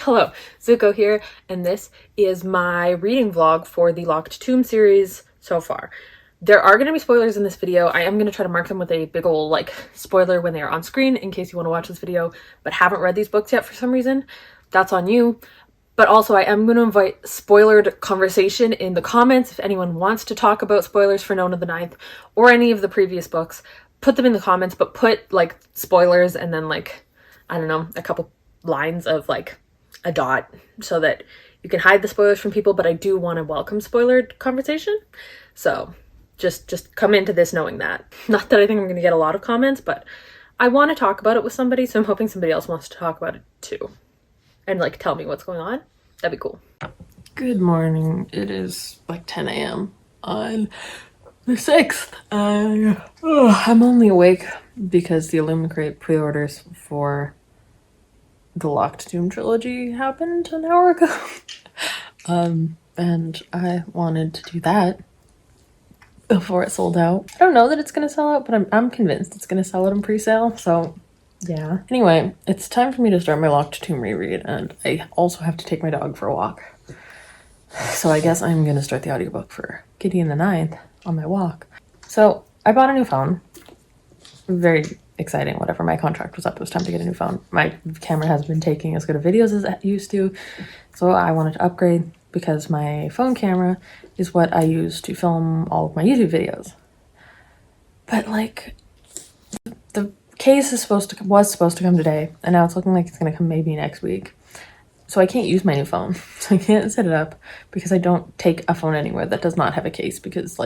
Hello, Zuko here, and this is my reading vlog for the Locked Tomb series so far. There are going to be spoilers in this video. I am going to try to mark them with a big ol' spoiler when they are on screen in case you want to watch this video but haven't read these books yet for some reason. That's on you. But also I am going to invite spoilered conversation in the comments. If anyone wants to talk about spoilers for Nona the Ninth or any of the previous books, put them in the comments, but put spoilers and then I don't know, a couple lines of a dot so that you can hide the spoilers from people, but I do want to welcome spoilered conversation. So just come into this knowing that. Not that I think I'm going to get a lot of comments, but I want to talk about it with somebody, so I'm hoping somebody else wants to talk about it too. And tell me what's going on. That'd be cool. Good morning. It is 10 a.m. on the 6th. I'm only awake because the Illumicrate pre-orders for the Locked Tomb Trilogy happened an hour ago. And I wanted to do that before it sold out. I don't know that it's gonna sell out, but I'm convinced it's gonna sell out in pre-sale, so yeah. Anyway, it's time for me to start my Locked Tomb reread, and I also have to take my dog for a walk. So I guess I'm gonna start the audiobook for Gideon the Ninth on my walk. So I bought a new phone. Very exciting. Whatever, my contract was up, it was time to get a new phone. My camera has been taking as good of videos as it used to, so I wanted to upgrade because my phone camera is what I use to film all of my YouTube videos. But the case was supposed to come today, and now it's looking like it's gonna come maybe next week. So I can't use my new phone. So I can't set it up because I don't take a phone anywhere that does not have a case because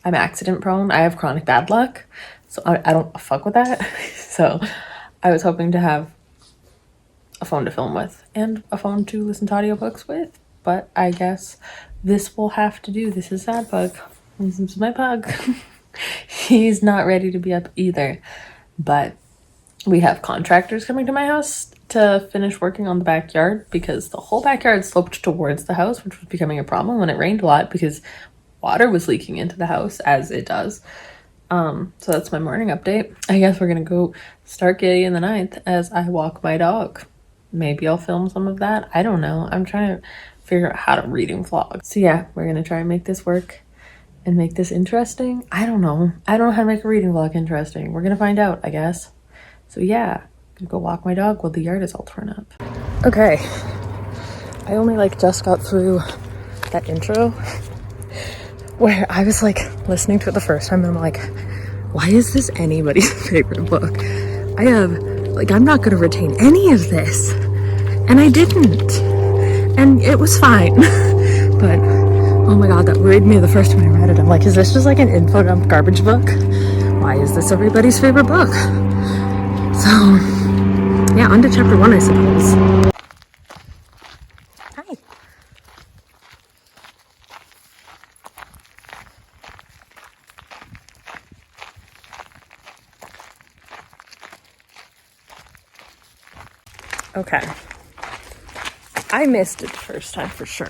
I'm accident prone. I have chronic bad luck. So I don't fuck with that. So I was hoping to have a phone to film with and a phone to listen to audiobooks with. But I guess this will have to do. This is Sad Pug. This is my pug. He's not ready to be up either. But we have contractors coming to my house to finish working on the backyard because the whole backyard sloped towards the house, which was becoming a problem when it rained a lot because water was leaking into the house, as it does. So that's my morning update. I guess we're gonna go start Gideon the Ninth as I walk my dog. Maybe I'll film some of that. I don't know. I'm trying to figure out how to reading vlog. So yeah, we're gonna try and make this work and make this interesting. I don't know how to make a reading vlog interesting. We're gonna find out, I guess. So yeah, I'm gonna go walk my dog while the yard is all torn up. Okay, I only just got through that intro where I was listening to it the first time and I'm like, why is this anybody's favorite book? I'm not gonna retain any of this. And I didn't. And it was fine. But oh my god, that worried me the first time I read it. I'm like, is this just an info dump garbage book? Why is this everybody's favorite book? So yeah, on to chapter 1, I suppose. Hi. Okay. I missed it the first time for sure.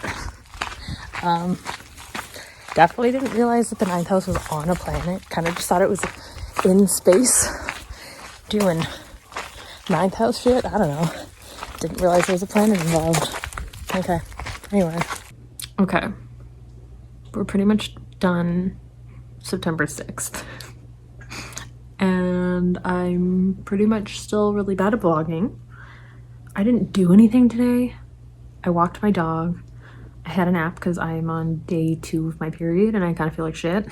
Definitely didn't realize that the Ninth House was on a planet. Kind of just thought it was in space doing Ninth House shit. I don't know. Didn't realize there was a planet involved. Okay. Anyway. Okay. We're pretty much done September 6th. And I'm pretty much still really bad at vlogging. I didn't do anything today. I walked my dog. I had a nap because I'm on day 2 of my period and I kind of feel like shit.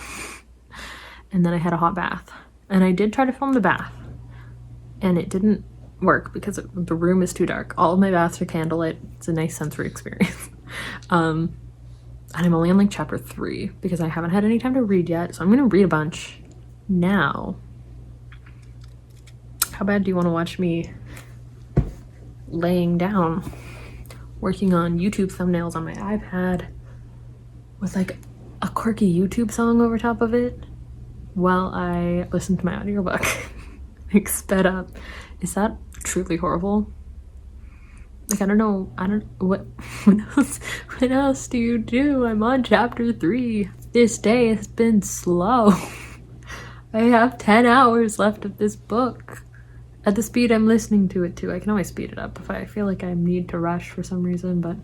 And then I had a hot bath. And I did try to film the bath. And it didn't work because the room is too dark. All of my baths are candlelit. It's a nice sensory experience. And I'm only on chapter 3 because I haven't had any time to read yet. So I'm going to read a bunch now. How bad do you want to watch me laying down working on YouTube thumbnails on my iPad with a quirky YouTube song over top of it while I listen to my audiobook sped up? Is that truly horrible? I don't know. What else do you do? I'm on chapter 3. This day has been slow. I have 10 hours left of this book at the speed I'm listening to it too. I can always speed it up if I feel like I need to rush for some reason, but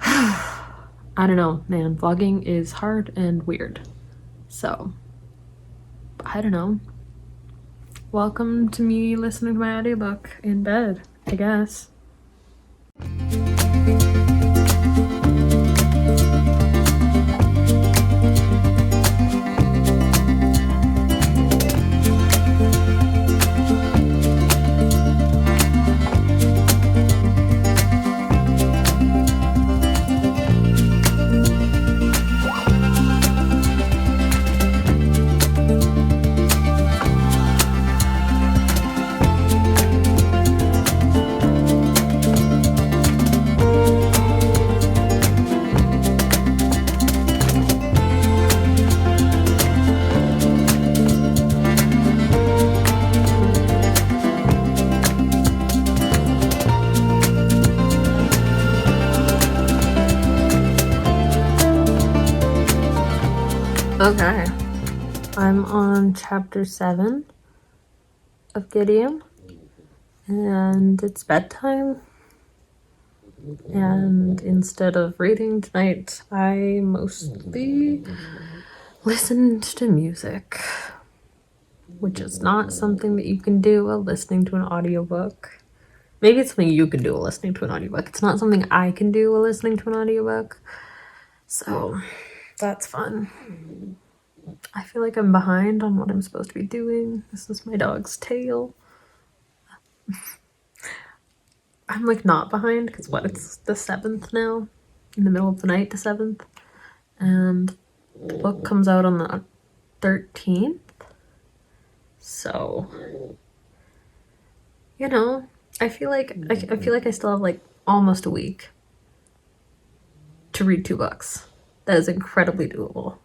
I don't know, man. Vlogging is hard and weird. So, I don't know. Welcome to me listening to my audiobook in bed, I guess. Okay, I'm on chapter 7 of Gideon, and it's bedtime, and instead of reading tonight, I mostly listened to music, which is not something that you can do while listening to an audiobook. Maybe it's something you can do while listening to an audiobook. It's not something I can do while listening to an audiobook, so that's fun. I feel like I'm behind on what I'm supposed to be doing. This is my dog's tail. I'm like not behind because it's the 7th now, in the middle of the night, the 7th, and the book comes out on the 13th. So, you know, I feel like I still have like almost a week to read 2 books. That is incredibly doable.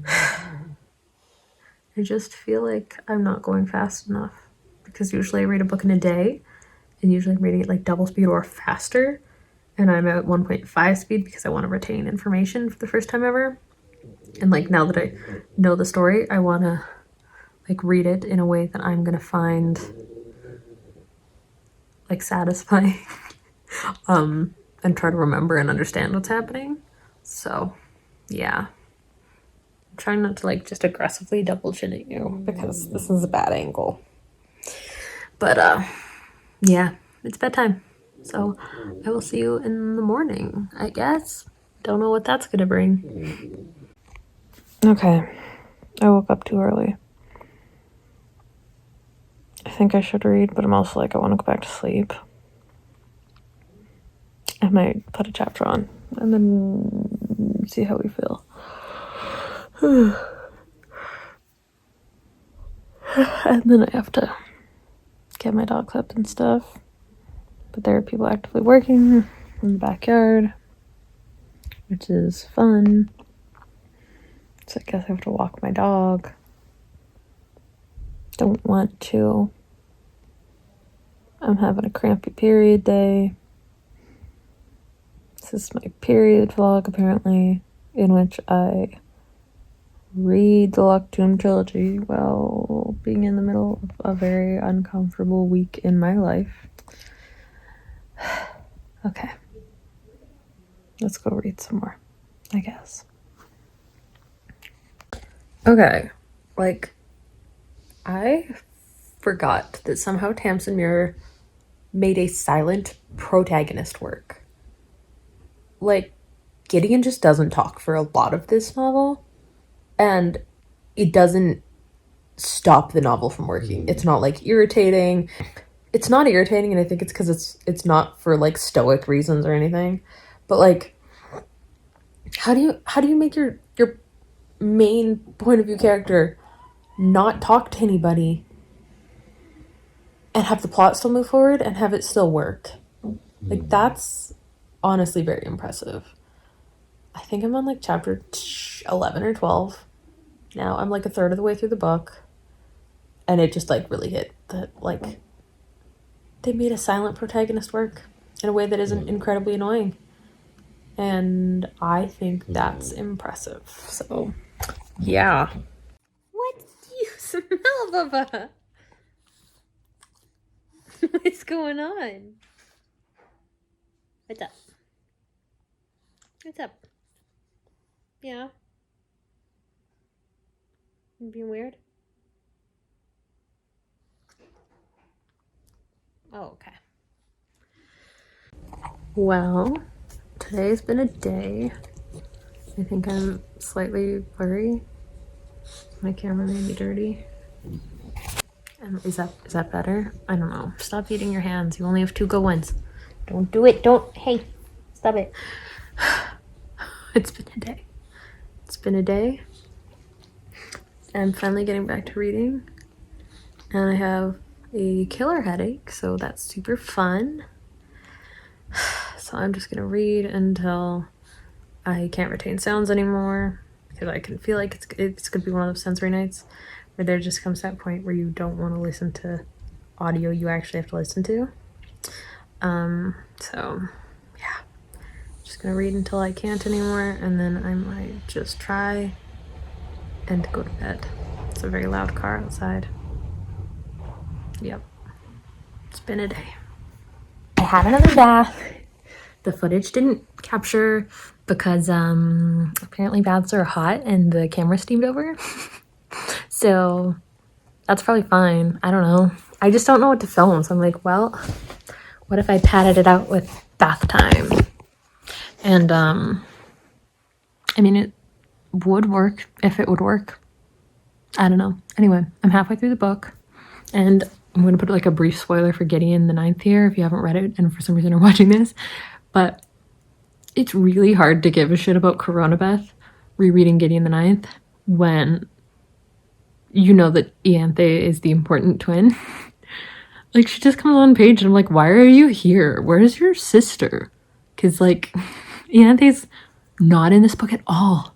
I just feel like I'm not going fast enough because usually I read a book in a day, and usually I'm reading it like double speed or faster, and I'm at 1.5 speed because I want to retain information for the first time ever. And like now that I know the story, I want to like read it in a way that I'm gonna find like satisfying and try to remember and understand what's happening. So yeah, I'm trying not to like just aggressively double chin at you because this is a bad angle. But yeah, it's bedtime, so I will see you in the morning, I guess. Don't know what that's gonna bring. Okay, I woke up too early. I think I should read, but I'm also like, I want to go back to sleep. I might put a chapter on and then see how we feel. And then I have to get my dogs up and stuff. But there are people actively working in the backyard, which is fun. So I guess I have to walk my dog. Don't want to. I'm having a crampy period day. This is my period vlog, apparently, in which I read the Locked Tomb Trilogy while being in the middle of a very uncomfortable week in my life. Okay. Let's go read some more, I guess. Okay. Like, I forgot that somehow Tamsin Muir made a silent protagonist work. Like, Gideon just doesn't talk for a lot of this novel, and it doesn't stop the novel from working. It's not like irritating. It's not irritating, and I think it's because it's not for like stoic reasons or anything. But like, how do you make your main point of view character not talk to anybody and have the plot still move forward and have it still work? Like, that's honestly very impressive. I think I'm on like chapter 11 or 12 now. I'm like a third of the way through the book, and it just like really hit that like they made a silent protagonist work in a way that isn't incredibly annoying, and I think that's impressive. So yeah. What do you Smell, Bubba. What's going on? What's up? What's up? Yeah. You being weird? Oh, okay. Well, today's been a day. I think I'm slightly blurry. My camera made me dirty. Is that better? I don't know. Stop eating your hands. You only have 2 good ones. Don't do it. Don't. Hey, stop it. It's been a day. It's been a day. I'm finally getting back to reading. And I have a killer headache, so that's super fun. So I'm just gonna read until I can't retain sounds anymore, because I can feel like it's gonna be one of those sensory nights where there just comes that point where you don't want to listen to audio you actually have to listen to. So yeah, just gonna read until I can't anymore, and then I might just try and go to bed. It's a very loud car outside. Yep, it's been a day. I had another bath. The footage didn't capture because apparently baths are hot and the camera steamed over. So that's probably fine. I don't know. I just don't know what to film. So I'm like, well, what if I padded it out with bath time? And I mean, it would work if it would work. I don't know. Anyway, I'm halfway through the book, and I'm going to put like a brief spoiler for Gideon the Ninth here if you haven't read it and for some reason are watching this. But it's really hard to give a shit about Coronabeth rereading Gideon the Ninth when you know that Ianthe is the important twin. Like, she just comes on page and I'm like, why are you here? Where's your sister? Because, like, Ianthe's not in this book at all,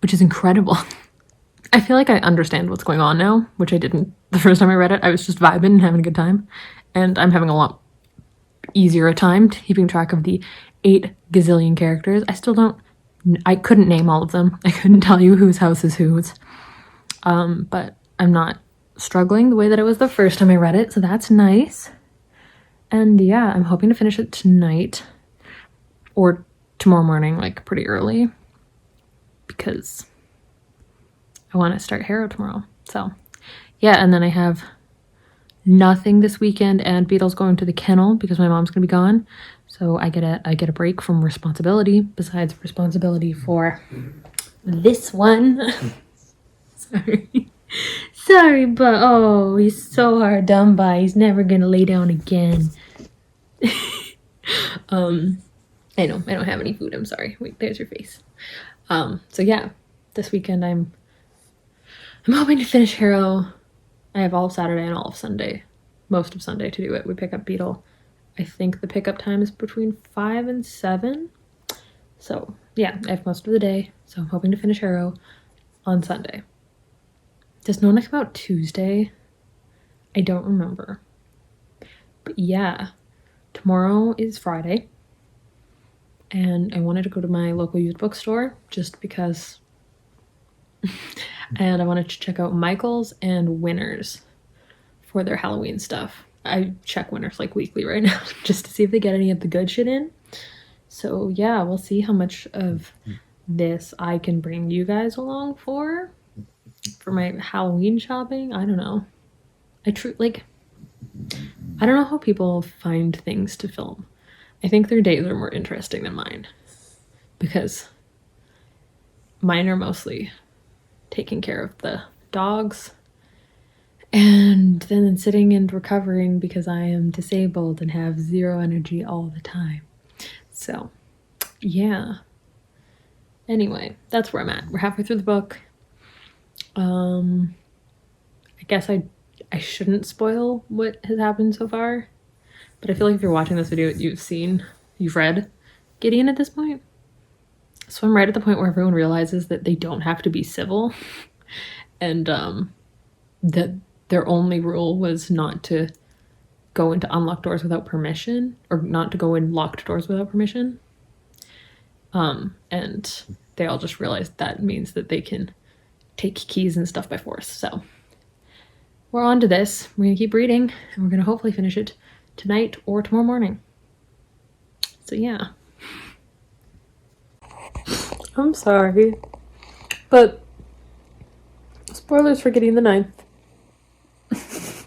which is incredible. I feel like I understand what's going on now, which I didn't the first time I read it. I was just vibing and having a good time. And I'm having a lot easier a time keeping track of the 8 gazillion characters. I couldn't name all of them. I couldn't tell you whose house is whose. But I'm not struggling the way that I was the first time I read it, so that's nice. And yeah, I'm hoping to finish it tonight or tomorrow morning, like pretty early, because I want to start Harrow tomorrow. So yeah, and then I have nothing this weekend, and Beetle's going to the kennel because my mom's gonna be gone. So I get a break from responsibility, besides responsibility for this one. Sorry, but oh, he's so hard done by. He's never gonna lay down again. I know I don't have any food. I'm sorry. Wait, there's your face. So yeah, this weekend I'm hoping to finish Harrow. I have all of Saturday and all of Sunday, most of Sunday to do it. We pick up Beetle. I think the pickup time is between 5 and 7. So yeah, I have most of the day. So I'm hoping to finish Harrow on Sunday. Does Nona come out Tuesday? I don't remember. But yeah, tomorrow is Friday. And I wanted to go to my local used bookstore just because. And I wanted to check out Michael's and Winners for their Halloween stuff. I check Winners like weekly right now just to see if they get any of the good shit in. So yeah, we'll see how much of this I can bring you guys along for my Halloween shopping. I don't know. I don't know how people find things to film. I think their days are more interesting than mine, because mine are mostly taking care of the dogs and then sitting and recovering because I am disabled and have 0 energy all the time. So yeah, anyway, that's where I'm at. We're halfway through the book. I guess I shouldn't spoil what has happened so far, but I feel like if you're watching this video, you've read Gideon at this point. So I'm right at the point where everyone realizes that they don't have to be civil, and that their only rule was not to go into unlocked doors without permission, or not to go in locked doors without permission. And they all just realized that means that they can take keys and stuff by force. So we're on to this. We're gonna keep reading, and we're gonna hopefully finish it tonight or tomorrow morning. So yeah. I'm sorry, but spoilers for Gideon the Ninth.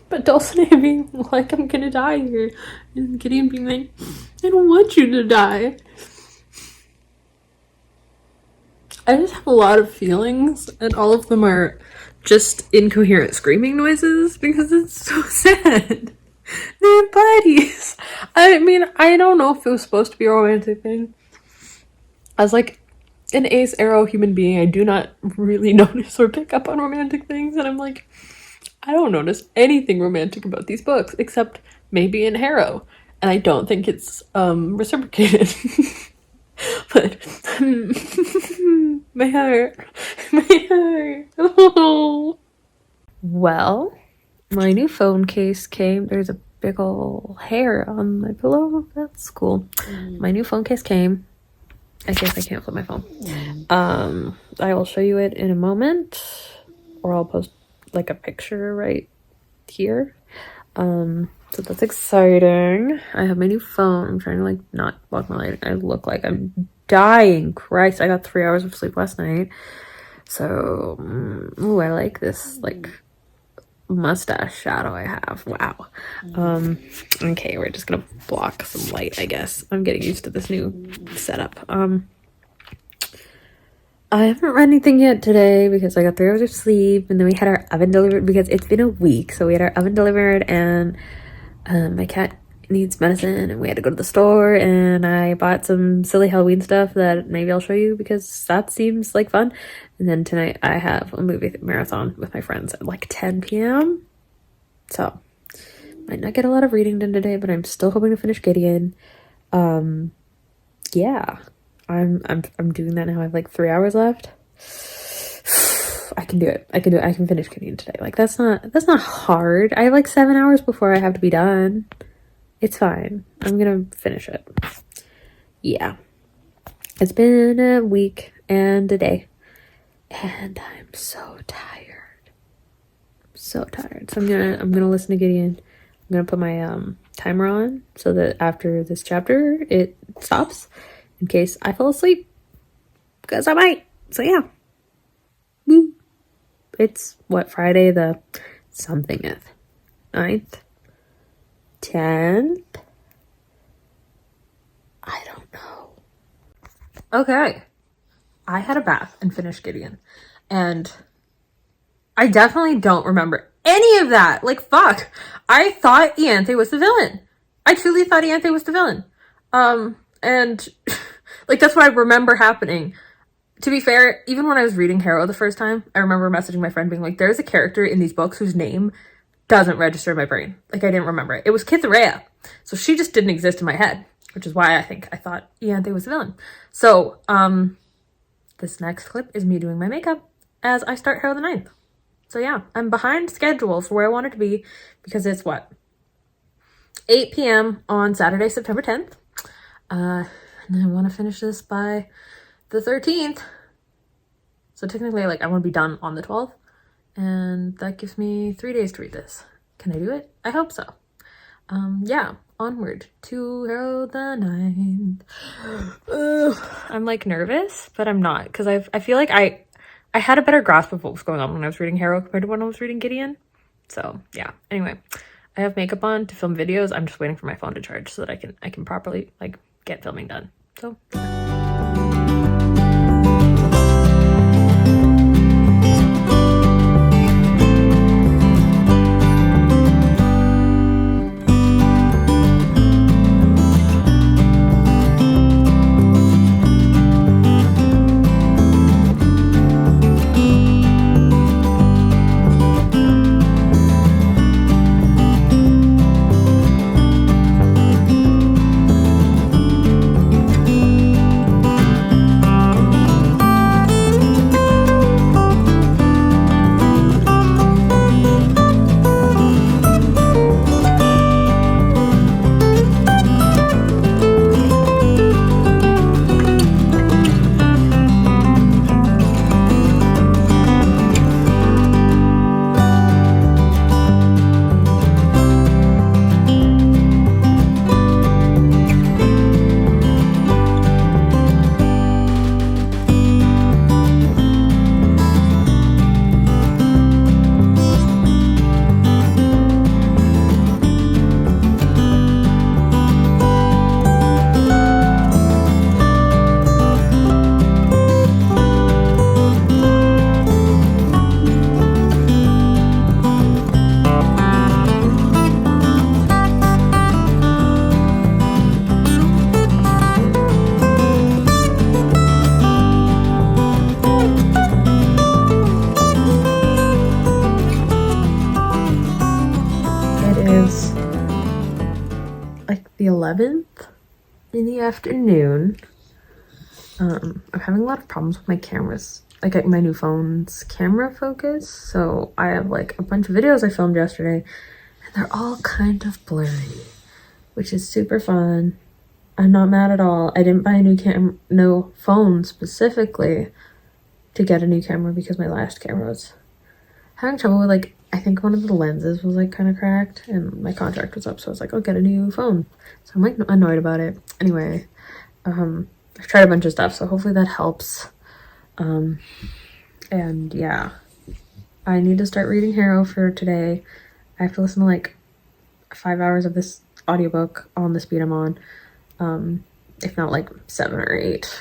But Dulcinea being like, I'm gonna die here, and Gideon being like, I don't want you to die. I just have a lot of feelings, and all of them are just incoherent screaming noises because it's so sad. They're buddies. I mean, I don't know if it was supposed to be a romantic thing. As like an ace arrow human being, I do not really notice or pick up on romantic things, and I'm like, I don't notice anything romantic about these books except maybe in Harrow, and I don't think it's reciprocated. But my heart, my heart. Oh. Well, my new phone case came. There's a big ol' hair on my pillow. That's cool. My new phone case came. I guess I can't flip my phone. I will show you it in a moment, or I'll post like a picture right here. So that's exciting. I have my new phone. I'm trying to like not block my light. I look like I'm dying. Christ, I got 3 hours of sleep last night. So, ooh, I like this like mustache shadow I have. Wow. Okay, we're just gonna block some light, I guess. I'm getting used to this new setup. I haven't read anything yet today because I got 3 hours of sleep, and then we had our oven delivered because it's been a week. So we had our oven delivered, and my cat needs medicine, and we had to go to the store, and I bought some silly Halloween stuff that maybe I'll show you because that seems like fun. And then tonight I have a movie marathon with my friends at like 10 p.m. So might not get a lot of reading done today, but I'm still hoping to finish Gideon. Yeah. I'm doing that now. I have like 3 hours left. I can do it. I can finish Gideon today. Like that's not hard. I have like 7 hours before I have to be done. It's fine. I'm gonna finish it. Yeah. It's been a week and a day, and I'm so tired. So tired. So I'm gonna listen to Gideon. I'm gonna put my timer on so that after this chapter it stops in case I fall asleep, because I might. So yeah. Woo. It's what, Friday the somethingeth, 9th, 10th. I don't know. Okay, I had a bath and finished Gideon, and I definitely don't remember any of that. Like, fuck. I thought Ianthe was the villain. I truly thought Ianthe was the villain. And like that's what I remember happening. To be fair, even when I was reading Harrow the first time, I remember messaging my friend being like, there's a character in these books whose name doesn't register in my brain. Like, I didn't remember it. It was Kithareya. So she just didn't exist in my head, which is why I thought Ianthe was the villain. So, this next clip is me doing my makeup as I start Harrow the Ninth. So yeah, I'm behind schedule for where I wanted to be because it's what? 8 p.m. on Saturday, September 10th. And I want to finish this by the 13th. So technically, like, I want to be done on the 12th. And that gives me 3 days to read this. Can I do it? I hope so. Yeah, onward to Harrow the Ninth. I'm like nervous, but I'm not, because I feel like I had a better grasp of what was going on when I was reading Harrow compared to when I was reading Gideon. So yeah. Anyway, I have makeup on to film videos. I'm just waiting for my phone to charge so that I can properly like get filming done. So. 11th in the afternoon. I'm having a lot of problems with my cameras, like my new phone's camera focus. So I have like a bunch of videos I filmed yesterday and they're all kind of blurry, which is super fun. I'm not mad at all. I didn't buy a no phone specifically to get a new camera because my last camera was having trouble with, like, I think one of the lenses was like kind of cracked and my contract was up, so I was like, I'll get a new phone. So I'm like annoyed about it. Anyway, I've tried a bunch of stuff, so hopefully that helps. And yeah, I need to start reading Harrow for today. I have to listen to like 5 hours of this audiobook on the speed I'm on, if not like 7 or 8.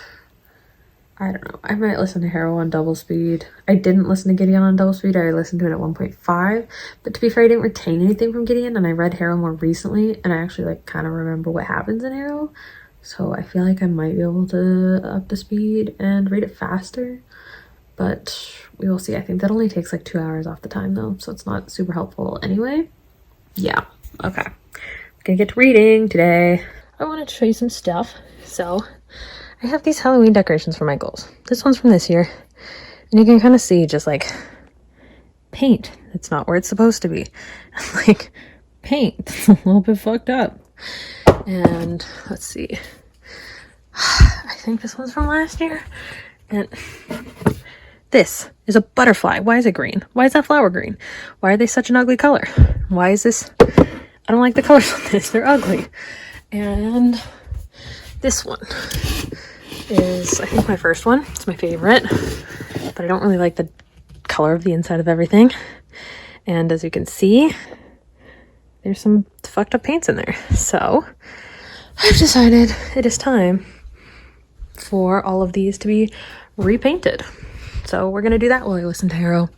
I don't know. I might listen to Harrow on double speed. I didn't listen to Gideon on double speed. I listened to it at 1.5. But to be fair, I didn't retain anything from Gideon, and I read Harrow more recently, and I actually like kind of remember what happens in Harrow. So I feel like I might be able to up the speed and read it faster. But we will see. I think that only takes like 2 hours off the time though, so it's not super helpful anyway. Yeah. Okay. I'm gonna get to reading today. I wanted to show you some stuff. So I have these Halloween decorations for my goals. This one's from this year. And you can kind of see just like paint. It's not where it's supposed to be. Like paint. It's a little bit fucked up. And let's see. I think this one's from last year. And this is a butterfly. Why is it green? Why is that flower green? Why are they such an ugly color? Why is this? I don't like the colors on this. They're ugly. And this one is, I think, my first one. It's my favorite, but I don't really like the color of the inside of everything. And as you can see, there's some fucked up paints in there. So I've decided it is time for all of these to be repainted. So we're gonna do that while I listen to Harrow.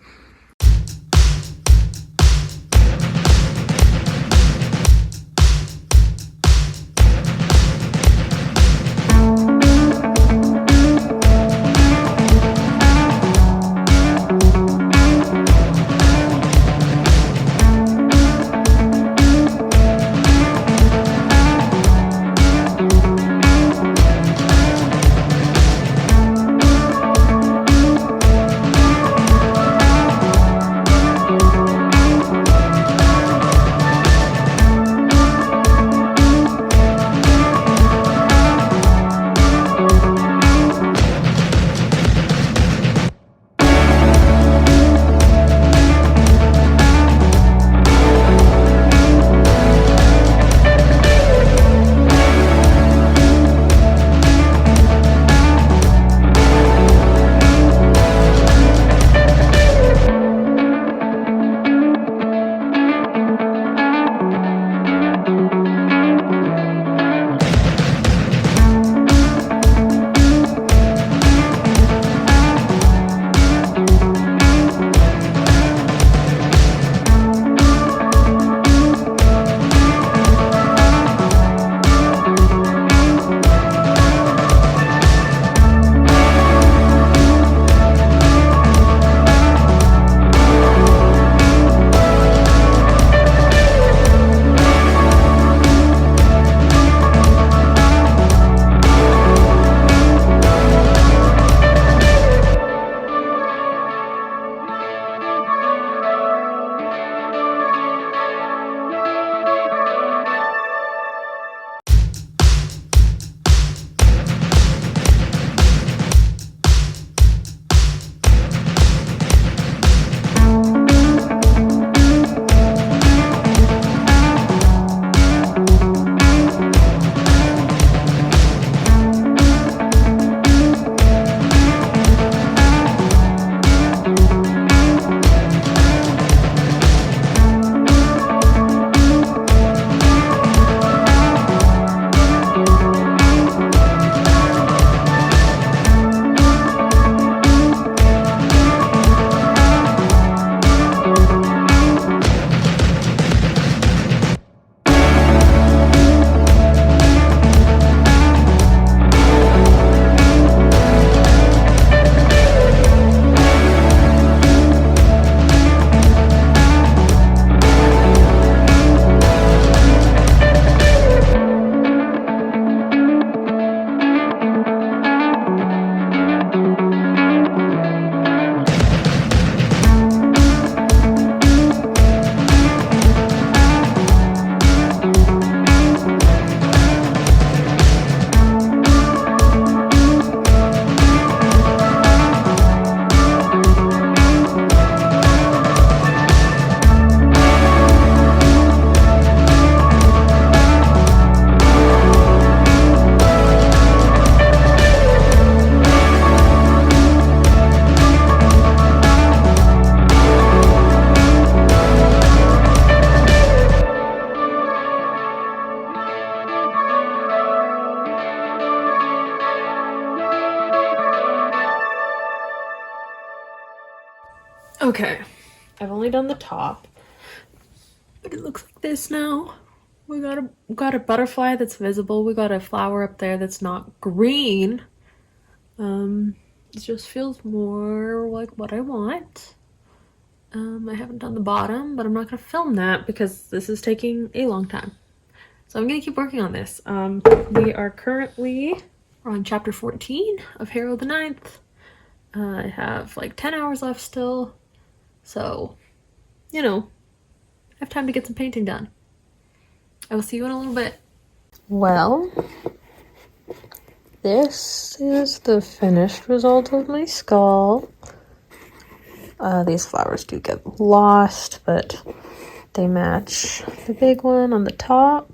Okay, I've only done the top, but it looks like this now. We got a butterfly that's visible. We got a flower up there that's not green. It just feels more like what I want. I haven't done the bottom, but I'm not gonna film that because this is taking a long time. So I'm gonna keep working on this. We are currently on chapter 14 of Harrow the Ninth. I have like 10 hours left still. So, you know, I have time to get some painting done. I will see you in a little bit. Well, this is the finished result of my skull. These flowers do get lost, but they match the big one on the top.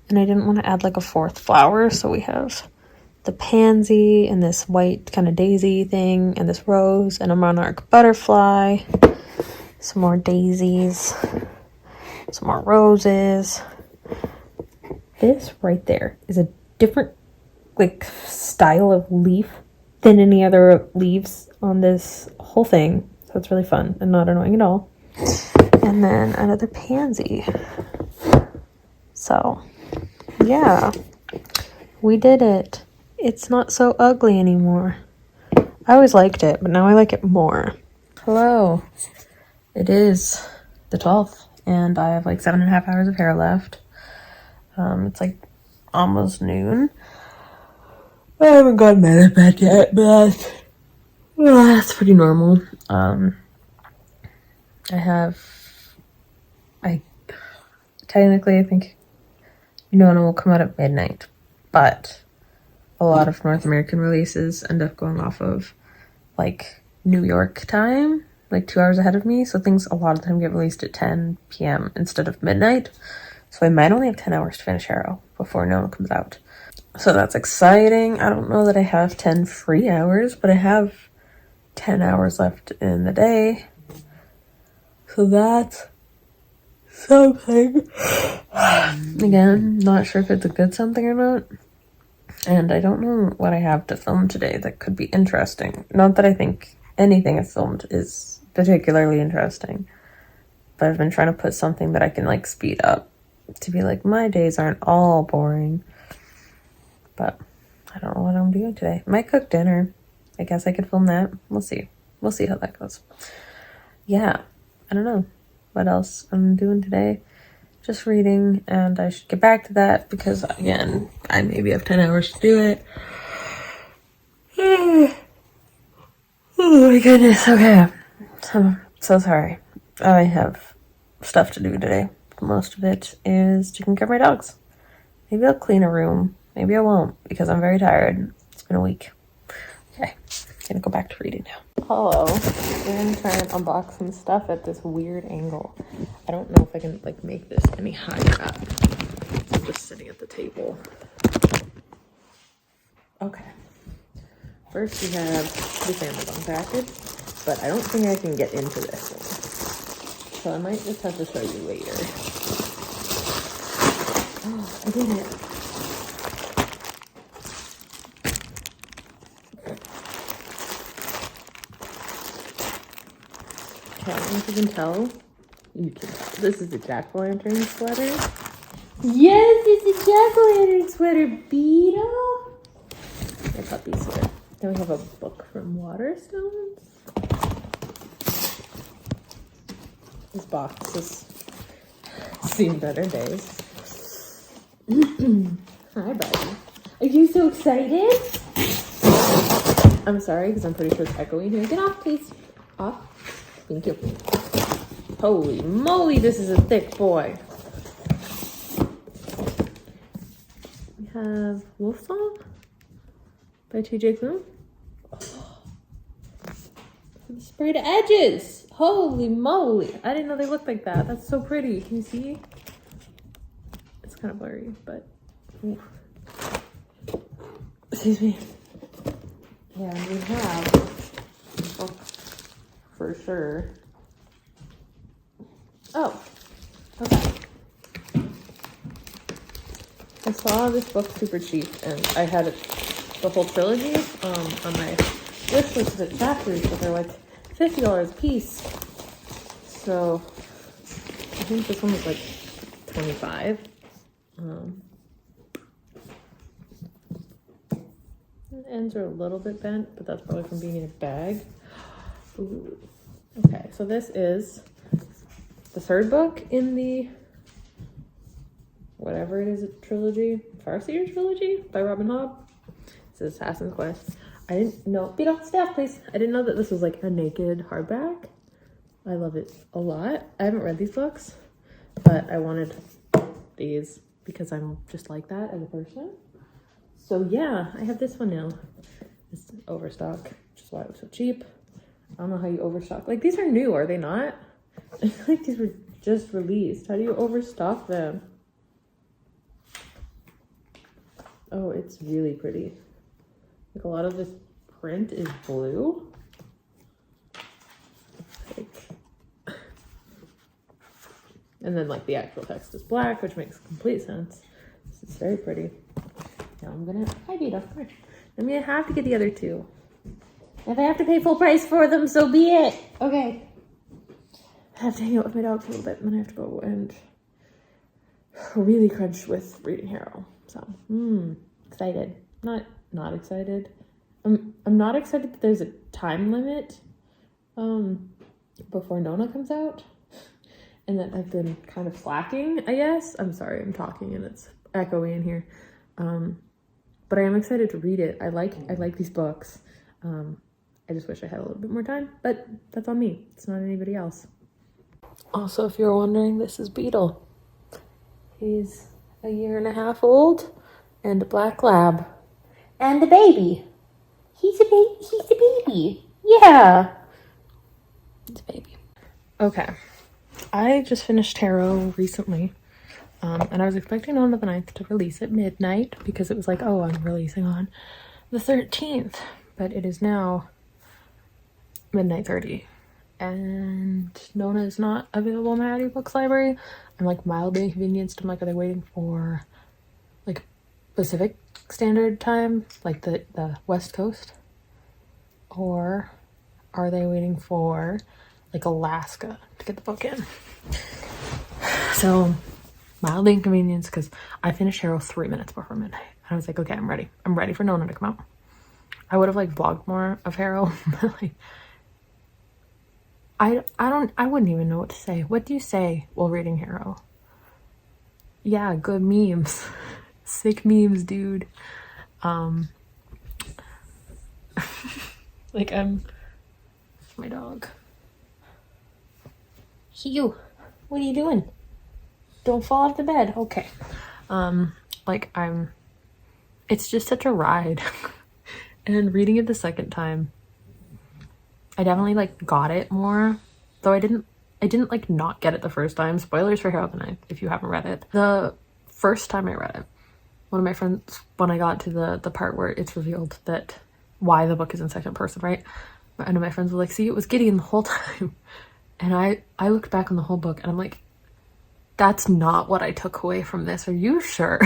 And I didn't want to add like a fourth flower, so we have the pansy and this white kind of daisy thing and this rose and a monarch butterfly. Some more daisies, some more roses. This right there is a different like style of leaf than any other leaves on this whole thing. So it's really fun and not annoying at all. And then another pansy. So yeah, we did it. It's not so ugly anymore. I always liked it, but now I like it more. Hello. It is the 12th, and I have like 7.5 hours of hair left. It's like almost noon. I haven't gotten out of bed yet, but that's pretty normal. I technically, I think Nona will come out at midnight, but a lot of North American releases end up going off of like New York time, like 2 hours ahead of me. So things a lot of the time get released at 10 p.m. instead of midnight. So I might only have 10 hours to finish Harrow before Nona comes out. So that's exciting. I don't know that I have 10 free hours, but I have 10 hours left in the day. So that's something. Again, not sure if it's a good something or not. And I don't know what I have to film today that could be interesting. Not that I think anything I've filmed is particularly interesting, but I've been trying to put something that I can like speed up to be like, my days aren't all boring. But I don't know what I'm doing today. Might cook dinner. I guess I could film that. We'll see. We'll see how that goes. Yeah, I don't know what else I'm doing today. Just reading, and I should get back to that because, again, I maybe have 10 hours to do it. Oh my goodness, okay. So sorry. I have stuff to do today. Most of it is taking care of my dogs. Maybe I'll clean a room. Maybe I won't because I'm very tired. It's been a week. Okay, I'm gonna go back to reading now. Hello. We're gonna try and unbox some stuff at this weird angle. I don't know if I can like make this any higher up. I'm just sitting at the table. Okay. First we have this Amazon package, but I don't think I can get into this one. So I might just have to show you later. Oh, I did it. Okay, I don't know if you can tell. You can tell. This is a jack-o'-lantern sweater. Yes, it's a jack-o'-lantern sweater, Beetle. My puppy sweater. Then we have a book from Waterstones. This box has seen better days. Hi, buddy. Are you so excited? I'm sorry, because I'm pretty sure it's echoing here. Get off, please. Off. Thank you. Holy moly, this is a thick boy. We have Wolf Song by T.J. Klune. Oh. Sprayed edges. Holy moly. I didn't know they looked like that. That's so pretty. Can you see? It's kind of blurry, but... Ooh. Excuse me. Yeah, we have a book for sure. Oh, okay. I saw this book super cheap, and I had the whole trilogy on my wish list of chapters, but they're like $50 a piece. So I think this one was like 25. The ends are a little bit bent, but that's probably from being in a bag. Ooh. Okay, so this is the third book in the whatever it is, a trilogy, Farseer trilogy by Robin Hobb. This is Assassin's Quest. I didn't know, beat off the staff, please. I didn't know that this was like a naked hardback. I love it a lot. I haven't read these books, but I wanted these because I'm just like that as a person. So yeah, I have this one now. It's overstock, which is why it was so cheap. I don't know how you overstock. Like, these are new, are they not? I feel like these were just released. How do you overstock them? Oh, it's really pretty. Like, a lot of this print is blue. Like, and then like the actual text is black, which makes complete sense. This is very pretty. Now I'm gonna, hi Vita, come here. I mean, I have to get the other two. If I have to pay full price for them, so be it. Okay. I have to hang out with my dog for a little bit, and then I have to go and really crunch with reading Harrow. So, excited. Not excited. I'm not excited that there's a time limit before Nona comes out, and that I've been kind of slacking, I guess. I'm sorry, I'm talking and it's echoey in here. But I am excited to read it. I like these books. I just wish I had a little bit more time, but that's on me. It's not anybody else. Also, if you're wondering, this is Beetle. He's a 1.5 years old and a black lab. And a baby. He's a baby. Yeah. It's a baby. Okay. I just finished Harrow recently. And I was expecting Nona the Ninth to release at midnight because it was like, oh, I'm releasing on the 13th. But it is now midnight 30. And Nona is not available in my audiobooks library. I'm like mildly inconvenienced. I'm like, are they waiting for like Pacific Standard Time, like the West Coast? Or are they waiting for like Alaska to get the book in? So mildly inconvenienced because I finished Harrow 3 minutes before midnight. And I was like, okay, I'm ready. I'm ready for Nona to come out. I would have like vlogged more of Harrow, but like I wouldn't even know what to say. What do you say while reading Harrow? Yeah, good memes. Sick memes, dude. Like my dog. You, what are you doing? Don't fall off the bed. Okay. Like it's just such a ride. And reading it the second time, I definitely like got it more, though I didn't like not get it the first time. Spoilers for Harrow the Ninth if you haven't read it. The first time I read it, one of my friends, when I got to the part where it's revealed that why the book is in second person, right? One of my friends was like, see, it was Gideon the whole time. And I looked back on the whole book and I'm like, that's not what I took away from this. Are you sure?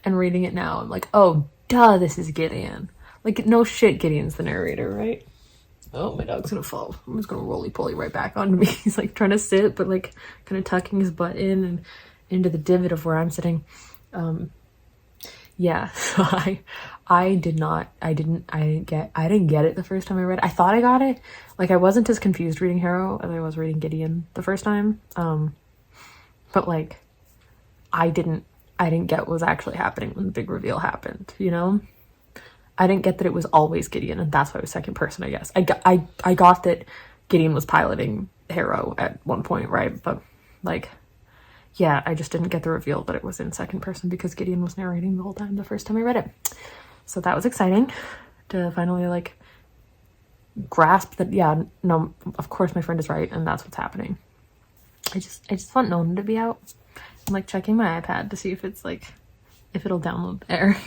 And reading it now, I'm like, oh, duh, this is Gideon. Like, no shit, Gideon's the narrator, right? Oh, my dog's gonna fall. I'm just gonna roly-poly right back onto me. He's like trying to sit, but like kind of tucking his butt in and into the divot of where I'm sitting. Yeah, so I didn't get it the first time I read it. I thought I got it. Like, I wasn't as confused reading Harrow as I was reading Gideon the first time. But like, I didn't get what was actually happening when the big reveal happened, you know? I didn't get that it was always Gideon, and that's why it was second person, I guess. I got that Gideon was piloting Harrow at one point, right? But like, yeah, I just didn't get the reveal that it was in second person because Gideon was narrating the whole time the first time I read it. So that was exciting to finally like grasp that, yeah, no, of course my friend is right, and that's what's happening. I just want Nona to be out. I'm like checking my iPad to see if it's like, if it'll download there.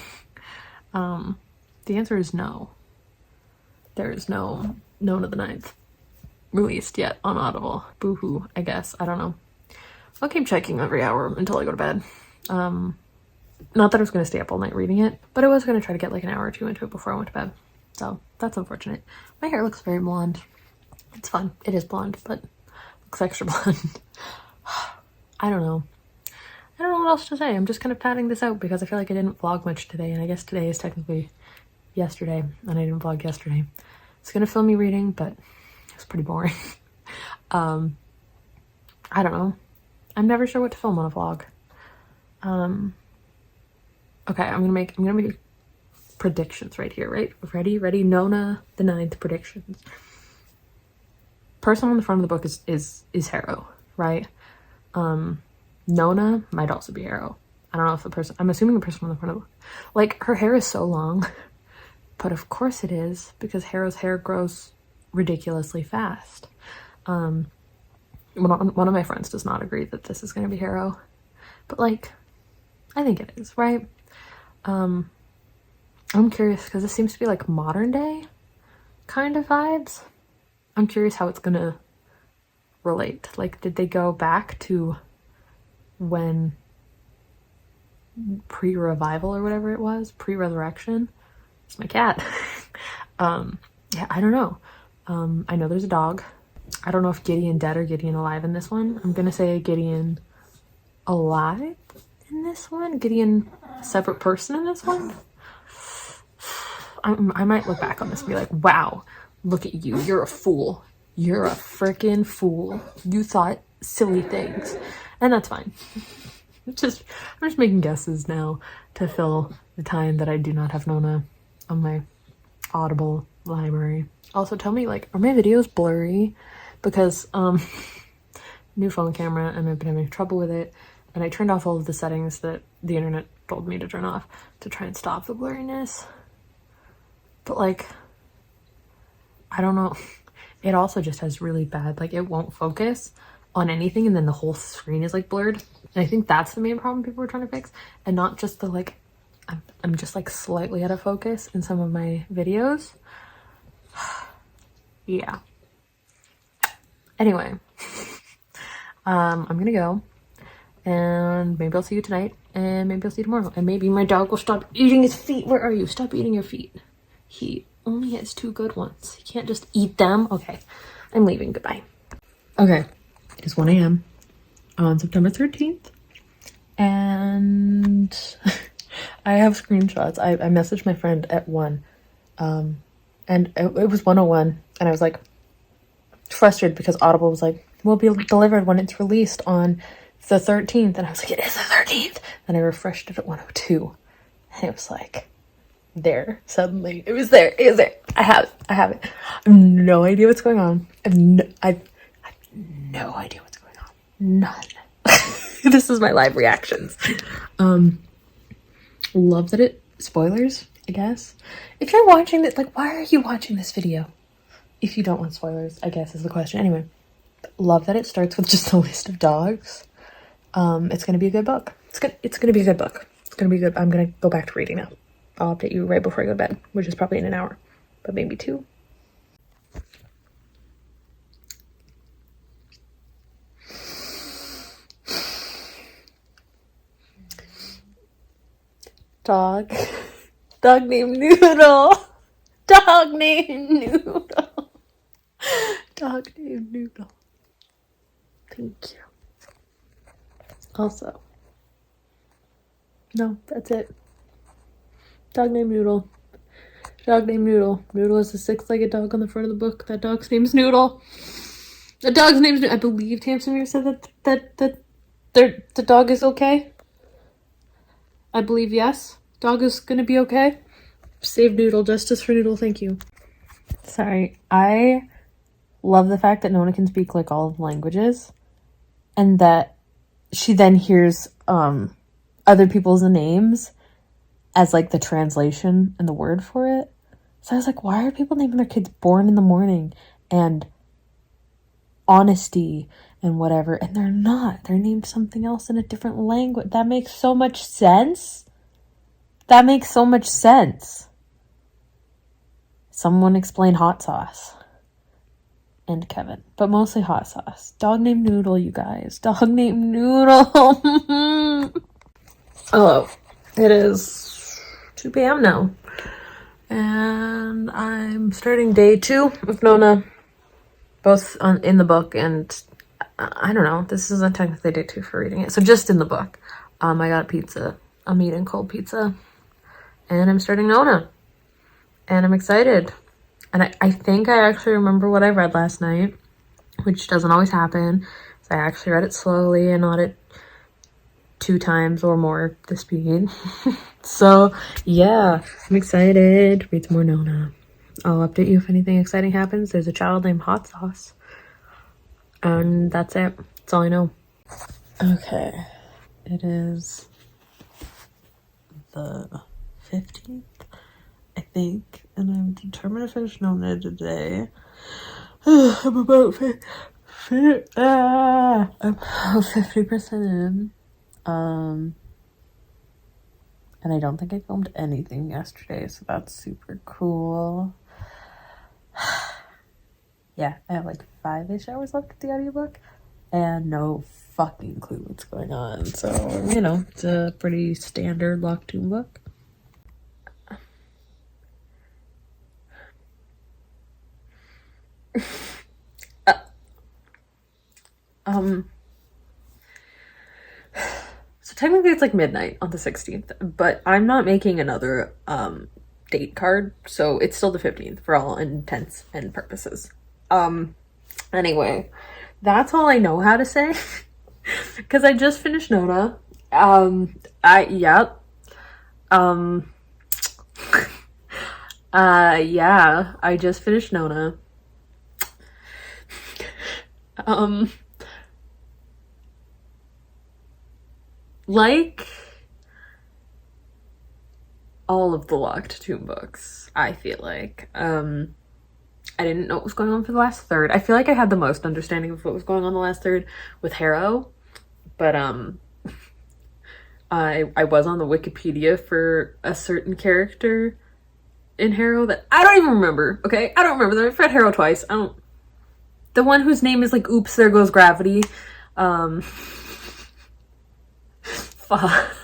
The answer is no. There is no Nona the Ninth released yet on Audible. Boo-hoo, I guess. I don't know. I'll keep checking every hour until I go to bed. Not that I was going to stay up all night reading it, but I was going to try to get like an hour or two into it before I went to bed. So that's unfortunate. My hair looks very blonde. It's fun. It is blonde, but looks extra blonde. I don't know. I don't know what else to say. I'm just kind of padding this out because I feel like I didn't vlog much today, and I guess today is technically yesterday, and I didn't vlog yesterday. It's gonna film me reading, but it's pretty boring. I don't know. I'm never sure what to film on a vlog. Okay, I'm gonna make predictions right here, right? Ready? Nona the Ninth predictions. Person on the front of the book is Harrow, right? Nona might also be Harrow. I don't know if the person, I'm assuming the person on the front of the book, like, her hair is so long, but of course it is, because Harrow's hair grows ridiculously fast. One of my friends does not agree that this is going to be Harrow, but like, I think it is, right? I'm curious because this seems to be like modern day kind of vibes. I'm curious how it's gonna relate. Like, did they go back to when pre-revival or whatever it was, pre-resurrection? It's my cat. Yeah, I don't know. I know there's a dog. I don't know if Gideon dead or Gideon alive in this one. I'm gonna say Gideon alive in this one. Gideon separate person in this one. I might look back on this and be like, wow, look at you. You're a fool. You're a freaking fool. You thought silly things. And that's fine. I'm just making guesses now to fill the time that I do not have Nona on my Audible library. Also, tell me, like, are my videos blurry? Because, new phone camera, and I've been having trouble with it. And I turned off all of the settings that the internet told me to turn off to try and stop the blurriness. But like, I don't know. It also just has really bad, like, it won't focus on anything, and then the whole screen is like blurred. And I think that's the main problem people are trying to fix, and not just the like, I'm just like slightly out of focus in some of my videos. Yeah. Anyway, I'm gonna go, and maybe I'll see you tonight, and maybe I'll see you tomorrow, and maybe my dog will stop eating his feet. Where are you? Stop eating your feet. He only has 2 good ones. He can't just eat them. Okay, I'm leaving. Goodbye. Okay, it is 1 a.m. on September 13th, and I have screenshots. I messaged my friend at 1, and it was 1:01, and I was like frustrated because Audible was like, will be delivered when it's released on the 13th, and I was like, it is the 13th, and I refreshed it at 1:02, and it was like, there, suddenly it was there. I have it. I have no idea what's going on. I have no idea what's going on. None. This is my live reactions. Love that it spoilers, I guess. If you're watching it, like, why are you watching this video if you don't want spoilers, I guess, is the question. Anyway, love that it starts with just a list of dogs. It's gonna be a good book. It's gonna be a good book. It's gonna be good. I'm gonna go back to reading now. I'll update you right before I go to bed, which is probably in an hour, but maybe 2. Dog named Noodle. Dog named Noodle. Dog named Noodle. Thank you. Also, no, that's it. Dog named Noodle. Dog named Noodle. Noodle is the 6-legged dog on the front of the book. That dog's name's Noodle. The dog's name's Noodle. I believe Tamsin said that the dog is okay. I believe yes. Dog is gonna be okay. Save Noodle. Justice for Noodle. Thank you. Sorry. I love the fact that Nona can speak like all of the languages, and that she then hears other people's names as like the translation and the word for it. So I was like, why are people naming their kids Born in the Morning and Honesty and whatever? And they're not. They're named something else in a different language. That makes so much sense. That makes so much sense. Someone explain hot sauce. And Kevin. But mostly hot sauce. Dog named Noodle, you guys. Dog named Noodle. Hello. It is 2 p.m. now, and I'm starting day 2 of Nona both in the book, and I don't know, this isn't technically day 2 for reading it, so just in the book. I got pizza. I'm eating cold pizza, and I'm starting Nona, and I'm excited. And I think I actually remember what I read last night, which doesn't always happen. So I actually read it slowly and not at 2 times or more the speed. So yeah, I'm excited to read some more Nona. I'll update you if anything exciting happens. There's a child named Hot Sauce. And that's it. That's all I know. Okay. It is the 15th, I think. And I'm determined to finish Nona today. I'm about 50% in. And I don't think I filmed anything yesterday, so that's super cool. Yeah, I have like 5-ish hours left of the audiobook and no fucking clue what's going on. So, you know, it's a pretty standard Locked Tomb book. So technically it's like midnight on the 16th, but I'm not making another date card, so it's still the 15th for all intents and purposes. Anyway, that's all I know how to say because I just finished Nona. Yeah, I just finished Nona. Like all of the Locked Tomb books, I feel like. I didn't know what was going on for the last third. I feel like I had the most understanding of what was going on the last third with Harrow, but I was on the Wikipedia for a certain character in Harrow that I don't even remember. Okay, I don't remember. I've read Harrow twice. The one whose name is like "Oops, there goes gravity." Fuck.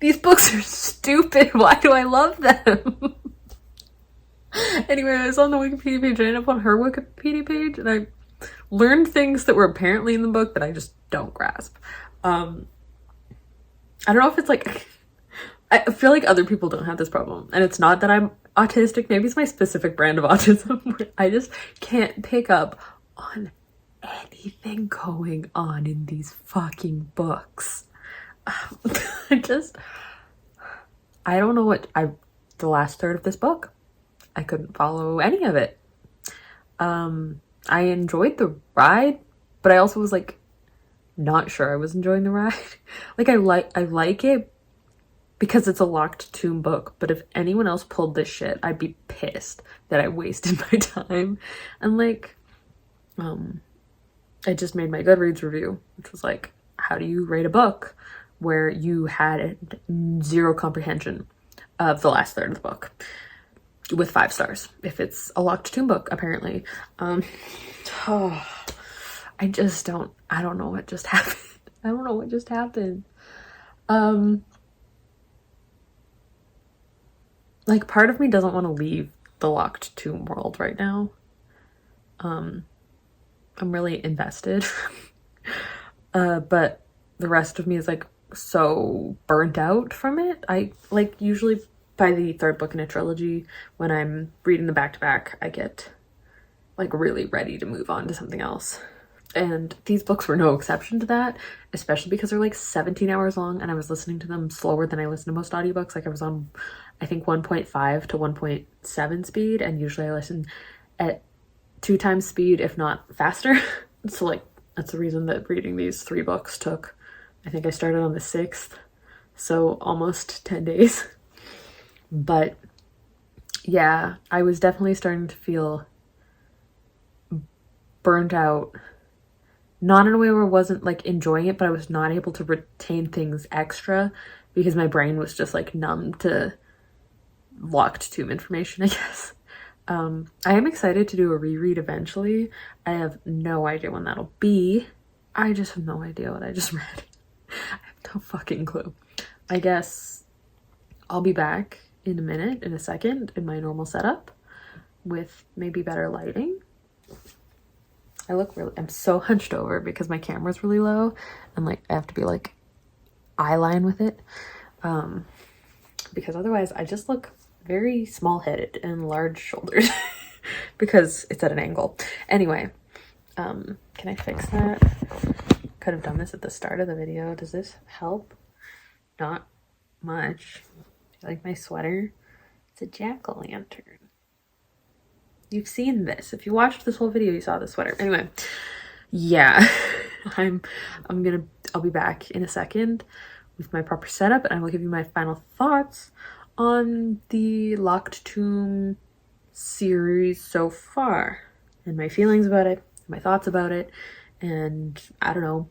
These books are stupid. Why do I love them? Anyway, I was on the Wikipedia page. I ended up on her Wikipedia page, and I learned things that were apparently in the book that I just don't grasp. I don't know if it's like... I feel like other people don't have this problem, and it's not that I'm autistic. Maybe it's my specific brand of autism where I just can't pick up on anything going on in these fucking books. I don't know the last third of this book, I couldn't follow any of it. I enjoyed the ride, but I also was like not sure I was enjoying the ride. Like I like it because it's a Locked Tomb book, but if anyone else pulled this shit, I'd be pissed that I wasted my time. And like I just made my Goodreads review, which was like, how do you rate a book where you had 0 comprehension of the last third of the book? With 5 stars if it's a Locked Tomb book, apparently. I don't know what just happened. I don't know what just happened. Like part of me doesn't want to leave the Locked Tomb world right now. I'm really invested. But the rest of me is like so burnt out from it. I like usually by the 3rd book in a trilogy, when I'm reading the back-to-back, I get like really ready to move on to something else. And these books were no exception to that, especially because they're like 17 hours long and I was listening to them slower than I listen to most audiobooks. Like I was on, I think 1.5 to 1.7 speed, and usually I listen at 2 times speed, if not faster. So like that's the reason that reading these 3 books took, I think I started on the 6th, so almost 10 days. But yeah, I was definitely starting to feel burnt out. Not in a way where I wasn't like enjoying it, but I was not able to retain things extra because my brain was just like numb to Locked Tomb information, I guess. I am excited to do a reread eventually. I have no idea when that'll be. I just have no idea what I just read. I have no fucking clue. I guess I'll be back in a second, in my normal setup with maybe better lighting. I'm so hunched over because my camera's really low and like I have to be like eye line with it. Because otherwise I just look very small-headed and large shoulders because it's at an angle. Anyway, can I fix that? Could have done this at the start of the video. Does this help? Not much. Do you like my sweater? It's a jack-o'-lantern. You've seen this. If you watched this whole video, you saw the sweater. Anyway, yeah, I'll be back in a second with my proper setup, and I will give you my final thoughts on the Locked Tomb series so far, and my feelings about it, my thoughts about it, and I don't know,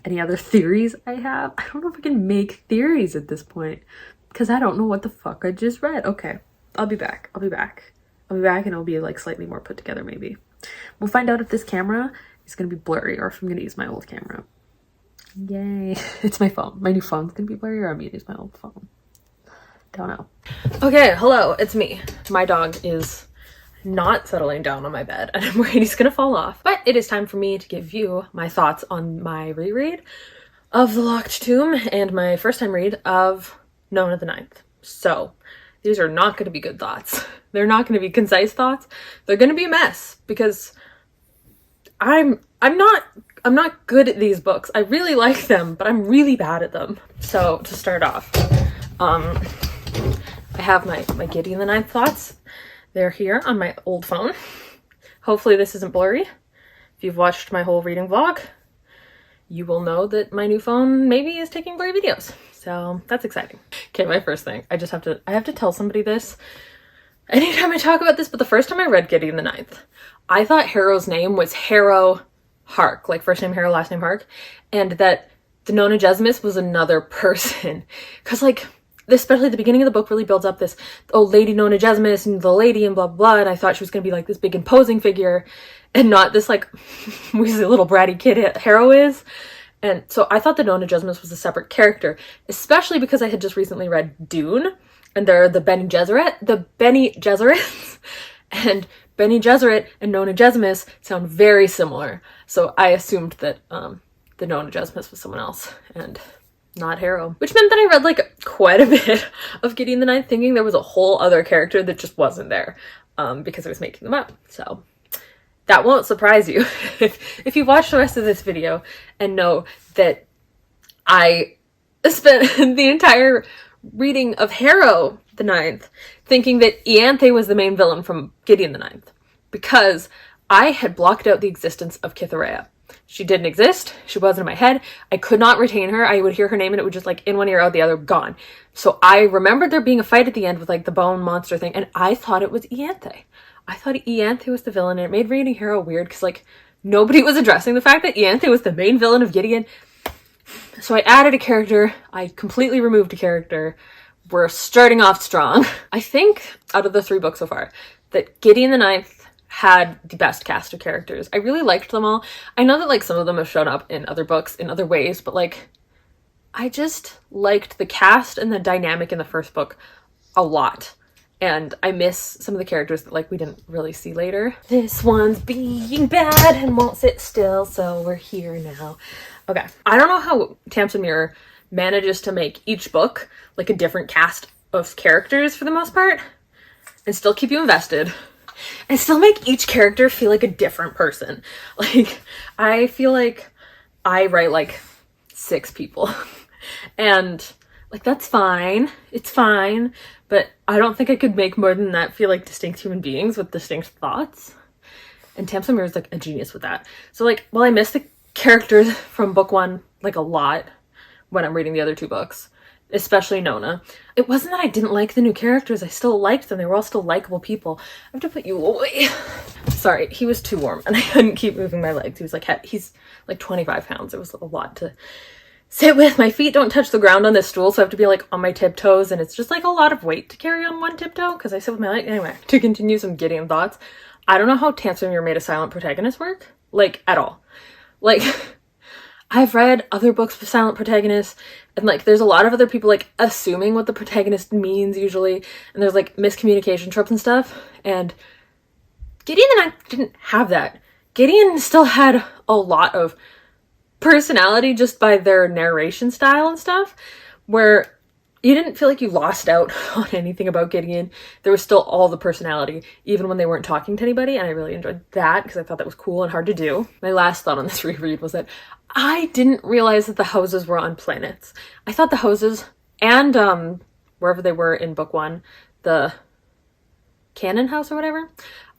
any other theories I have. I don't know if I can make theories at this point because I don't know what the fuck I just read. Okay, I'll be back and it'll be like slightly more put together maybe. We'll find out if this camera is gonna be blurry or if I'm gonna use my old camera. Yay. It's my phone. My new phone's gonna be blurry, or I'm gonna use my old phone. Don't know. Okay, hello, it's me. My dog is not settling down on my bed and I'm worried he's gonna fall off. But it is time for me to give you my thoughts on my reread of The Locked Tomb and my first time read of Nona the Ninth. So these are not going to be good thoughts. They're not going to be concise thoughts. They're going to be a mess because I'm not good at these books. I really like them, but I'm really bad at them. So to start off, I have my Gideon the Ninth thoughts. They're here on my old phone. Hopefully this isn't blurry. If you've watched my whole reading vlog, you will know that my new phone maybe is taking blurry videos. So that's exciting. Okay, my first thing. I have to tell somebody this anytime I talk about this, but the first time I read Gideon the Ninth, I thought Harrow's name was Harrow Hark, like first name Harrow, last name Hark, and that the Nona was another person. Cause like, especially the beginning of the book really builds up this, oh, Lady Nona and the lady and blah, blah, and I thought she was gonna be like this big imposing figure and not this like weaselly little bratty kid Harrow is. And so I thought the Nona was a separate character, especially because I had just recently read Dune, and they're the Bene Gesserits, and Bene Gesserit and Nona sound very similar. So I assumed that the Nona was someone else and not Harrow, which meant that I read like quite a bit of Gideon the Ninth thinking there was a whole other character that just wasn't there because I was making them up. So that won't surprise you if you watch the rest of this video and know that I spent the entire reading of Harrow the Ninth thinking that Ianthe was the main villain from Gideon the Ninth because I had blocked out the existence of Cytherea. She didn't exist. She wasn't in my head. I could not retain her. I would hear her name and it would just like in one ear out the other, gone. So I remembered there being a fight at the end with like the bone monster thing and I thought it was Ianthe. I thought Ianthe was the villain, and it made reading Harrow weird because like nobody was addressing the fact that Ianthe was the main villain of Gideon. So I added a character. I completely removed a character. We're starting off strong. I think out of the 3 books so far that Gideon the Ninth had the best cast of characters. I really liked them all. I know that like some of them have shown up in other books in other ways, but like I just liked the cast and the dynamic in the first book a lot. And I miss some of the characters that like we didn't really see later. This one's being bad and won't sit still, so we're here now. Okay, I don't know how Tamsin Muir manages to make each book like a different cast of characters for the most part and still keep you invested and still make each character feel like a different person. Like I feel like I write like 6 people and like that's fine. It's fine. But I don't think I could make more than that feel like distinct human beings with distinct thoughts. And Tamsin Muir is like a genius with that. So like, while I miss the characters from book 1 like a lot when I'm reading the other 2 books, especially Nona, it wasn't that I didn't like the new characters. I still liked them. They were all still likable people. I have to put you away. Sorry, he was too warm and I couldn't keep moving my legs. He's like 25 pounds. It was a lot to sit with. My feet don't touch the ground on this stool, so I have to be like on my tiptoes, and it's just like a lot of weight to carry on one tiptoe because I sit with my leg. Anyway, to continue some Gideon thoughts, I don't know how Tamsin Muir made a silent protagonist work, like at all. Like I've read other books with silent protagonists and like there's a lot of other people like assuming what the protagonist means usually, and there's like miscommunication tropes and stuff, and Gideon the Ninth didn't have that. Gideon still had a lot of personality just by their narration style and stuff, where you didn't feel like you lost out on anything about Gideon. There was still all the personality, even when they weren't talking to anybody, and I really enjoyed that because I thought that was cool and hard to do. My last thought on this reread was that I didn't realize that the houses were on planets. I thought the houses and wherever they were in book 1, the Cannon House or whatever,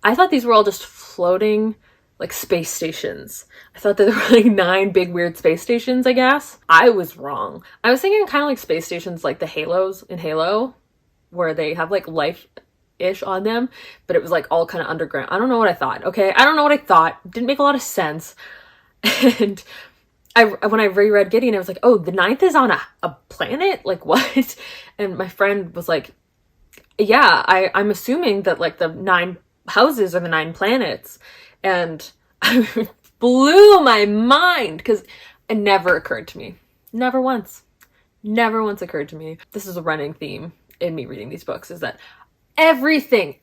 I thought these were all just floating like space stations. I thought that there were like 9 big weird space stations, I guess. I was wrong. I was thinking kind of like space stations like the Halos in Halo, where they have like life-ish on them, but it was like all kind of underground. I don't know what I thought, okay? I don't know what I thought. It didn't make a lot of sense. And when I reread Gideon, I was like, oh, the Ninth is on a planet? Like what? And my friend was like, yeah, I'm assuming that like the 9 houses are the 9 planets. And I blew my mind because it never occurred to me. Never once. Never once occurred to me. This is a running theme in me reading these books, is that everything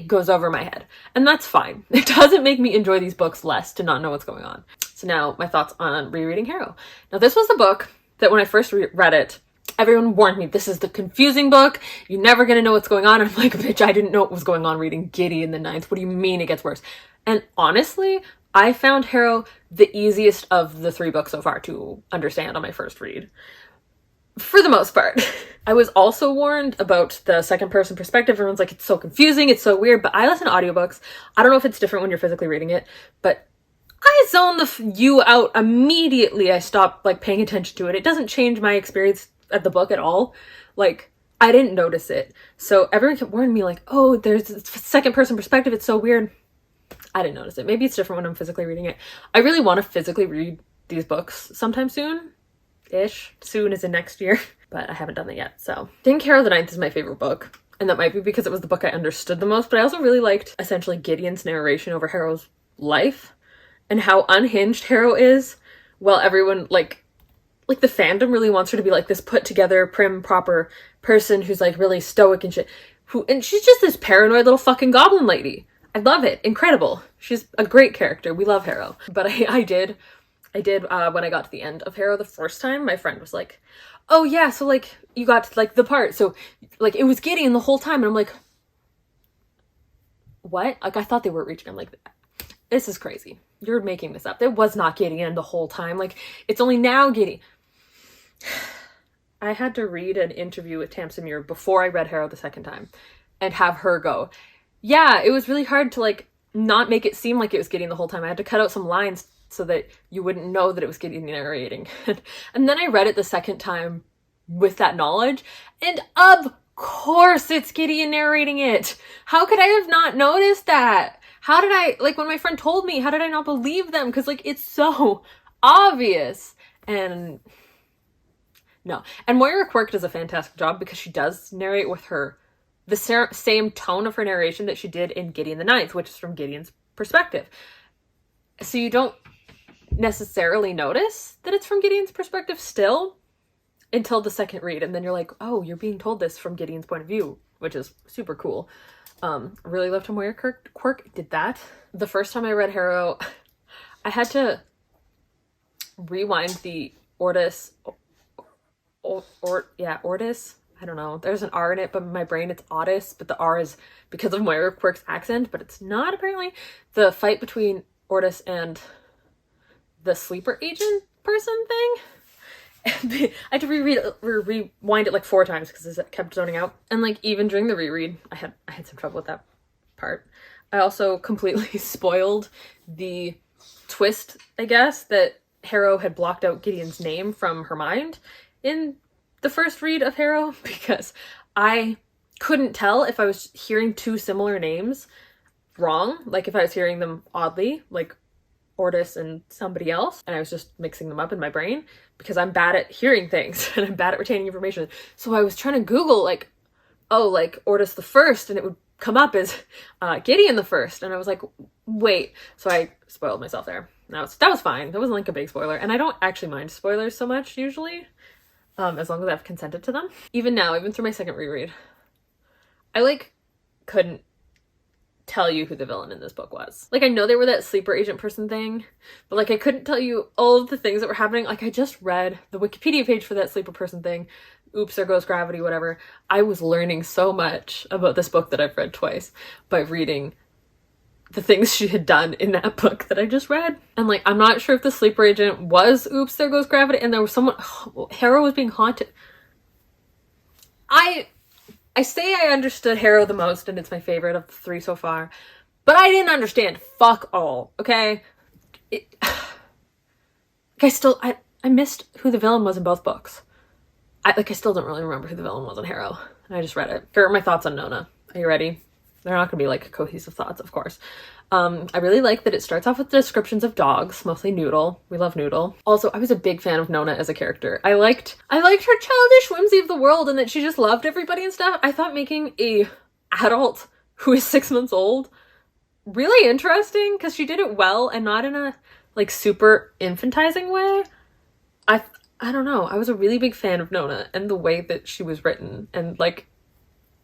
goes over my head. And that's fine. It doesn't make me enjoy these books less to not know what's going on. So now my thoughts on rereading Harrow. Now this was the book that when I first read it, everyone warned me, this is the confusing book. You're never going to know what's going on. And I'm like, bitch, I didn't know what was going on reading Gideon the Ninth. What do you mean it gets worse? And honestly, I found Harrow the easiest of the 3 books so far to understand on my first read. For the most part. I was also warned about the second person perspective. Everyone's like, it's so confusing, it's so weird. But I listen to audiobooks. I don't know if it's different when you're physically reading it, but I zoned the you out immediately. I stopped like paying attention to it. It doesn't change my experience at the book at all. Like, I didn't notice it. So everyone kept warning me like, oh, there's a second person perspective, it's so weird. I didn't notice it. Maybe it's different when I'm physically reading it. I really want to physically read these books sometime soon-ish. Soon is in next year, but I haven't done that yet. So I think Harrow the Ninth is my favorite book. And that might be because it was the book I understood the most, but I also really liked essentially Gideon's narration over Harrow's life and how unhinged Harrow is. Well, everyone like the fandom really wants her to be like this put together, prim, proper person who's like really stoic and shit. And she's just this paranoid little fucking goblin lady. I love it. Incredible. She's a great character. We love Harrow. But I did when I got to the end of Harrow the first time, my friend was like, oh yeah, so like you got to like the part. So like it was Gideon the whole time. And I'm like, what? Like I thought they were reaching. I'm like, this is crazy. You're making this up. It was not Gideon the whole time. Like it's only now Gideon. I had to read an interview with Tamsin Muir before I read Harrow the second time and have her go, yeah, it was really hard to like not make it seem like it was Gideon the whole time. I had to cut out some lines so that you wouldn't know that it was Gideon narrating. And then I read it the second time with that knowledge, and of course it's Gideon narrating it. How could I have not noticed that? How did I, like when my friend told me, how did I not believe them? Because like it's so obvious. And no. And Moira Quirk does a fantastic job because she does narrate with the same tone of her narration that she did in Gideon the Ninth, which is from Gideon's perspective. So you don't necessarily notice that it's from Gideon's perspective still until the second read. And then you're like, oh, you're being told this from Gideon's point of view, which is super cool. Really loved how Moira Quirk did that. The first time I read Harrow, I had to rewind the Ortis. I don't know. There's an R in it, but in my brain it's Otis, but the R is because of Moira Quirk's accent, but it's not apparently. The fight between Ortis and the sleeper agent person thing. I had to rewind it like 4 times because it kept zoning out. And like even during the reread, I had some trouble with that part. I also completely spoiled the twist, I guess, that Harrow had blocked out Gideon's name from her mind in the first read of Harrow because I couldn't tell if I was hearing 2 similar names wrong, like if I was hearing them oddly, like Ortis and somebody else, and I was just mixing them up in my brain because I'm bad at hearing things and I'm bad at retaining information. So I was trying to Google like, oh, like Ortis the First, and it would come up as Gideon the First, and I was like, wait. So I spoiled myself there. That was fine. That wasn't like a big spoiler, and I don't actually mind spoilers so much usually, as long as I've consented to them. Even now, even through my second reread, I like couldn't tell you who the villain in this book was. Like, I know they were that sleeper agent person thing, but like I couldn't tell you all of the things that were happening. Like, I just read the Wikipedia page for that sleeper person thing. Oops, there goes gravity, whatever. I was learning so much about this book that I've read twice by reading the things she had done in that book that I just read. And like, I'm not sure if the sleeper agent was Oops, There Goes Gravity, and there was someone, Harrow was being haunted. I say I understood Harrow the most, and it's my favorite of the three so far, but I didn't understand fuck all, okay? I missed who the villain was in both books. I still don't really remember who the villain was in Harrow, and I just read it. Here are my thoughts on Nona. Are you ready? They're not gonna be like cohesive thoughts, of course. I really like that it starts off with descriptions of dogs, mostly Noodle. We love Noodle. Also, I was a big fan of Nona as a character. I liked her childish whimsy of the world and that she just loved everybody and stuff. I thought making a adult who is 6 months old really interesting because she did it well and not in a like super infantizing way. I don't know. I was a really big fan of Nona and the way that she was written and like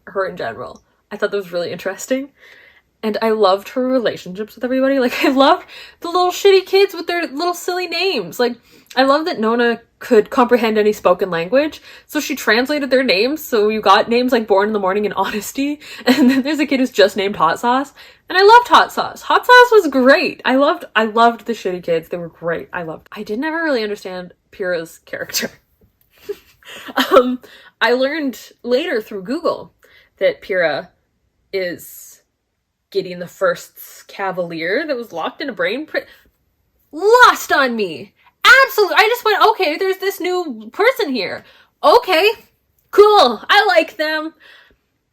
her in general. I thought that was really interesting. And I loved her relationships with everybody. Like, I loved the little shitty kids with their little silly names. Like, I love that Nona could comprehend any spoken language. So she translated their names. So you got names like Born in the Morning and Honesty. And then there's a kid who's just named Hot Sauce. And I loved Hot Sauce. Hot Sauce was great. I loved the shitty kids. They were great. I did never really understand Pyrrha's character. I learned later through Google that Pyrrha is Gideon the First's cavalier that was locked in a brain lost on me. Absolutely. I just went, okay, there's this new person here. Okay, cool. I like them.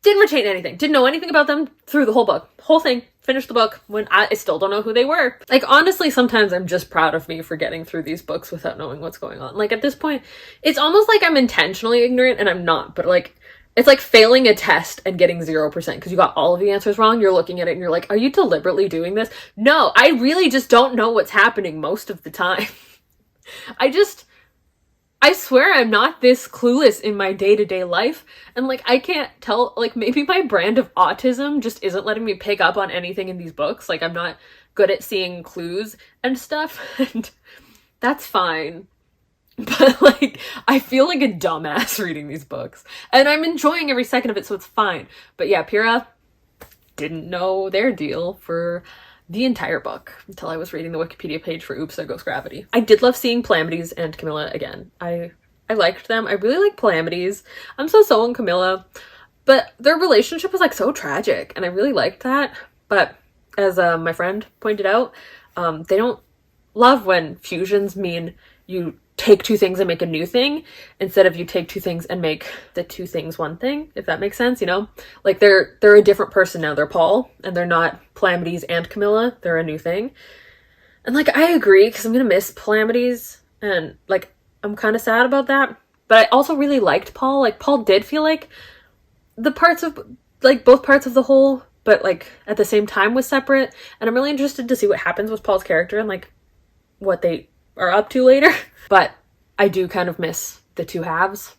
Didn't retain anything. Didn't know anything about them through the whole book. Whole thing. Finished the book when I still don't know who they were. Like, honestly, sometimes I'm just proud of me for getting through these books without knowing what's going on. Like, at this point, it's almost like I'm intentionally ignorant and I'm not, but like, it's like failing a test and getting 0% because you got all of the answers wrong. You're looking at it and you're like, are you deliberately doing this? No, I really just don't know what's happening most of the time. I swear I'm not this clueless in my day-to-day life. And like, I can't tell, like maybe my brand of autism just isn't letting me pick up on anything in these books. Like, I'm not good at seeing clues and stuff, and that's fine. But like, I feel like a dumbass reading these books and I'm enjoying every second of it, so it's fine. But yeah, Pyrrha didn't know their deal for the entire book until I was reading the Wikipedia page for Oops, There Goes Gravity. I did love seeing Palamedes and Camilla again. I liked them. I really like Palamedes. I'm so on Camilla, but their relationship was like so tragic and I really liked that. But as my friend pointed out, they don't love when fusions mean you take two things and make a new thing instead of you take two things and make the two things one thing, if that makes sense, you know? Like, they're a different person now. They're Paul, and they're not Palamedes and Camilla. They're a new thing. And like, I agree, because I'm gonna miss Palamedes, and like, I'm kind of sad about that. But I also really liked Paul. Like, Paul did feel like the parts of, like, both parts of the whole, but like, at the same time was separate. And I'm really interested to see what happens with Paul's character and like, what they are up to later. But I do kind of miss the two halves.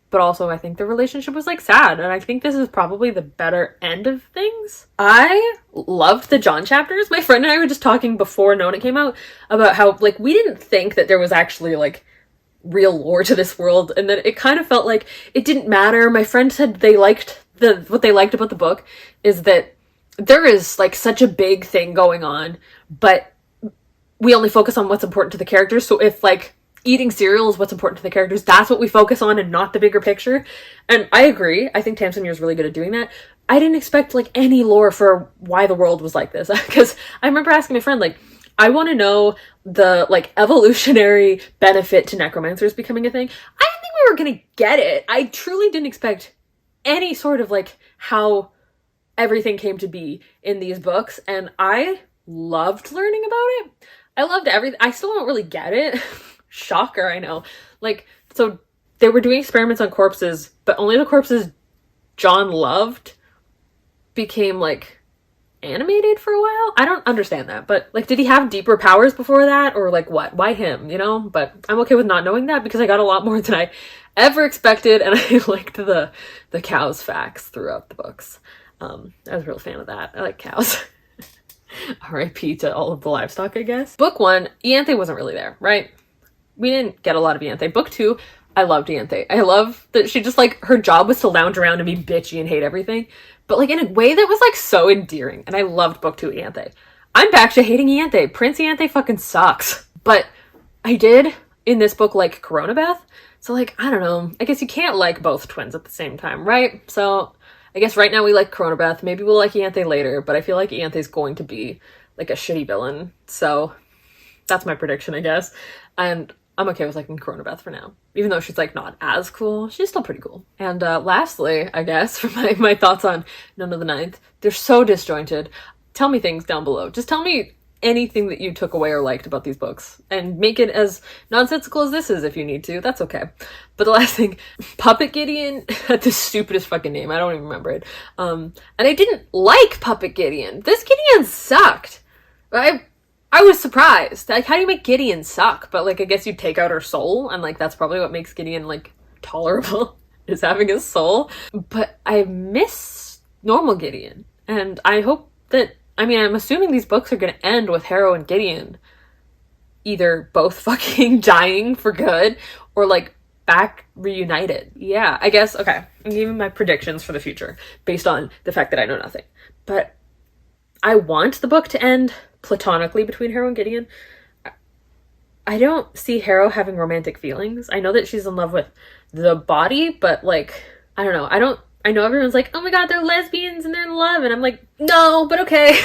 But also I think the relationship was like sad. And I think this is probably the better end of things. I loved the John chapters. My friend and I were just talking before Nona came out about how like we didn't think that there was actually like real lore to this world. And that it kind of felt like it didn't matter. My friend said they liked what they liked about the book is that there is like such a big thing going on, but we only focus on what's important to the characters. So if like eating cereal is what's important to the characters, that's what we focus on and not the bigger picture. And I agree. I think Tamsin Muir is really good at doing that. I didn't expect like any lore for why the world was like this. Because I remember asking my friend, like, I want to know the like evolutionary benefit to necromancers becoming a thing. I didn't think we were going to get it. I truly didn't expect any sort of like how everything came to be in these books. And I loved learning about it. I loved everything. I still don't really get it. Shocker, I know. Like, so they were doing experiments on corpses, but only the corpses John loved became like animated for a while. I don't understand that, but like, did he have deeper powers before that, or like what? Why him? You know? But I'm okay with not knowing that because I got a lot more than I ever expected, and I liked the cows facts throughout the books. I was a real fan of that. I like cows. R.I.P. to all of the livestock, I guess. Book 1, Ianthe wasn't really there, right? We didn't get a lot of Ianthe. Book 2, I loved Ianthe. I love that she just, like, her job was to lounge around and be bitchy and hate everything, but, like, in a way that was, like, so endearing. And I loved Book 2 Ianthe. I'm back to hating Ianthe. Prince Ianthe fucking sucks. But I did, in this book, like Coronabeth. So, like, I don't know. I guess you can't like both twins at the same time, right? So I guess right now we like Coronabeth. Maybe we'll like Ianthe later, but I feel like Ianthe's going to be, like, a shitty villain. So that's my prediction, I guess. And I'm okay with liking Coronabeth for now. Even though she's, like, not as cool, she's still pretty cool. And lastly, I guess, for my thoughts on Nona the Ninth, they're so disjointed. Tell me things down below. Just tell me anything that you took away or liked about these books, and make it as nonsensical as this is if you need to. That's okay. But the last thing, Puppet Gideon had the stupidest fucking name. I don't even remember it. And I didn't like Puppet Gideon. This Gideon sucked. I was surprised. Like, how do you make Gideon suck? But, like, I guess you take out her soul, and, like, that's probably what makes Gideon, like, tolerable, is having a soul. But I miss normal Gideon, and I hope that, I mean, I'm assuming these books are going to end with Harrow and Gideon either both fucking dying for good or, like, back reunited. Yeah, I guess, okay, I'm giving my predictions for the future based on the fact that I know nothing. But I want the book to end platonically between Harrow and Gideon. I don't see Harrow having romantic feelings. I know that she's in love with the body, but, like, I don't know. I know everyone's like, oh my god, they're lesbians and they're in love, and I'm like, no, but okay.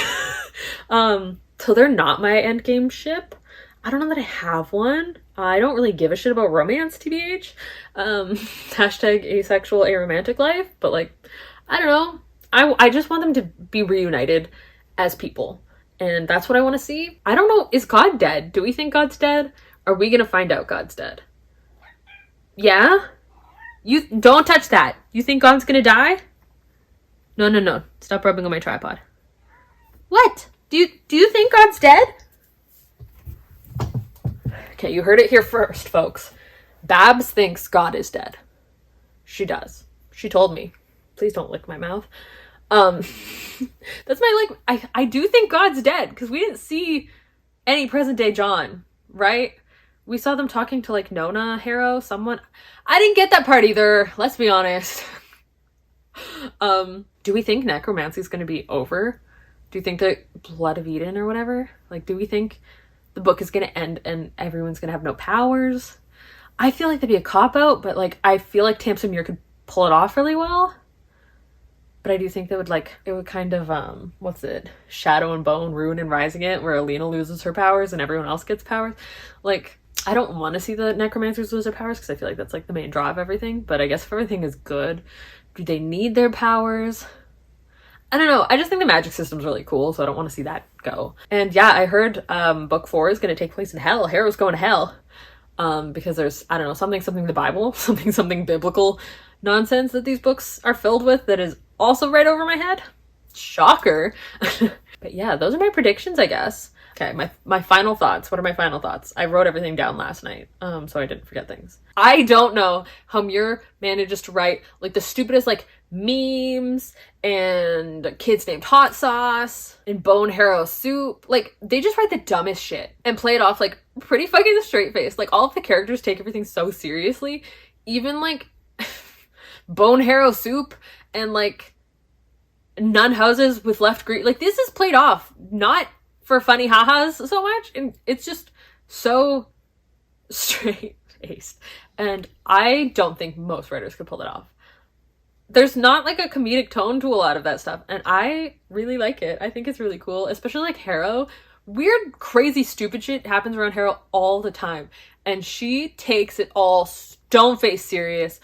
So they're not my endgame ship. I don't know that I have one. I don't really give a shit about romance, TBH. Hashtag asexual aromantic life, but, like, I don't know. I just want them to be reunited as people, and that's what I want to see. I don't know, is God dead? Do we think God's dead? Are we gonna find out God's dead? Yeah? You don't touch that. You think God's gonna die? No. Stop rubbing on my tripod. What? Do you think God's dead? Okay, you heard it here first, folks. Babs thinks God is dead. She does. She told me. Please don't lick my mouth. That's my, like, I do think God's dead, because we didn't see any present day John, right? We saw them talking to, like, Nona, Harrow, someone. I didn't get that part either, let's be honest. Do we think necromancy is going to be over? Do you think that Blood of Eden or whatever? Like, do we think the book is going to end and everyone's going to have no powers? I feel like that'd be a cop-out, but, like, I feel like Tamsin Muir could pull it off really well. But I do think that would, like, it would kind of, what's it? Shadow and Bone, Ruin and Rising It, where Alina loses her powers and everyone else gets powers. Like, I don't want to see the necromancers lose their powers, because I feel like that's, like, the main draw of everything. But I guess if everything is good, do they need their powers? I don't know. I just think the magic system's really cool, so I don't want to see that go. And yeah, I heard book 4 is going to take place in hell. Harrow's going to hell. Because there's, I don't know, something the Bible, something biblical nonsense that these books are filled with that is also right over my head. Shocker. But yeah, those are my predictions, I guess. Okay, my final thoughts. What are my final thoughts? I wrote everything down last night, so I didn't forget things. I don't know how Muir manages to write, like, the stupidest, like, memes and kids named Hot Sauce and Bone Harrow Soup. Like, they just write the dumbest shit and play it off, like, pretty fucking straight face. Like, all of the characters take everything so seriously. Even, like, Bone Harrow Soup and, like, nun houses with left green. Like, this is played off, not for funny ha-has so much, and it's just so straight-faced. And I don't think most writers could pull it off. There's not, like, a comedic tone to a lot of that stuff, and I really like it. I think it's really cool, especially, like, Harrow. Weird, crazy, stupid shit happens around Harrow all the time, and she takes it all stone-faced serious.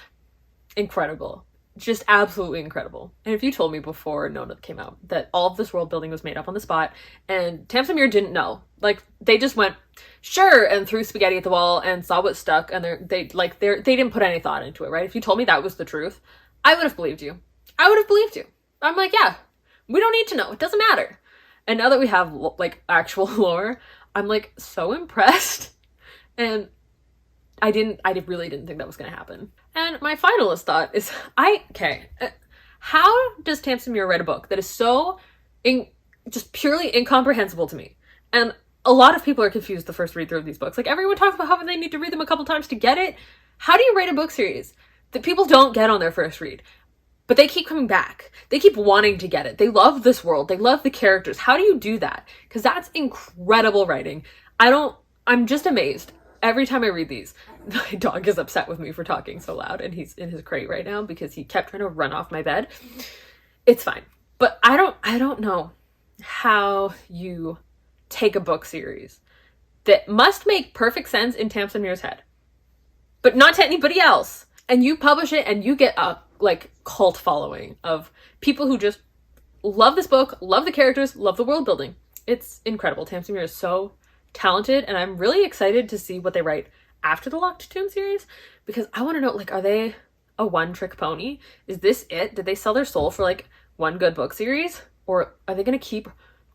Incredible. Just absolutely incredible. And if you told me before Nona came out that all of this world building was made up on the spot, and Tamsin Muir didn't know, like, they just went sure and threw spaghetti at the wall and saw what stuck, and they didn't put any thought into it, right? If you told me that was the truth, I would have believed you. I'm like, yeah, we don't need to know, it doesn't matter. And now that we have, like, actual lore, I'm, like, so impressed. And I really didn't think that was gonna happen. And my finalist thought is, How does Tamsin Muir write a book that is so just purely incomprehensible to me? And a lot of people are confused the first read through of these books. Like, everyone talks about how they need to read them a couple times to get it. How do you write a book series that people don't get on their first read, but they keep coming back? They keep wanting to get it. They love this world. They love the characters. How do you do that? Because that's incredible writing. I'm just amazed every time I read these. My dog is upset with me for talking so loud, and he's in his crate right now because he kept trying to run off my bed. It's fine. But I don't know how you take a book series that must make perfect sense in Tamsin Muir's head, but not to anybody else, and you publish it and you get a cult following of people who just love this book, love the characters, love the world building. It's incredible. Tamsin Muir is so talented, and I'm really excited to see what they write after the Locked Tomb series, because I want to know, are they a one-trick pony? Is this it? Did they sell their soul for one good book series, or are they going to keep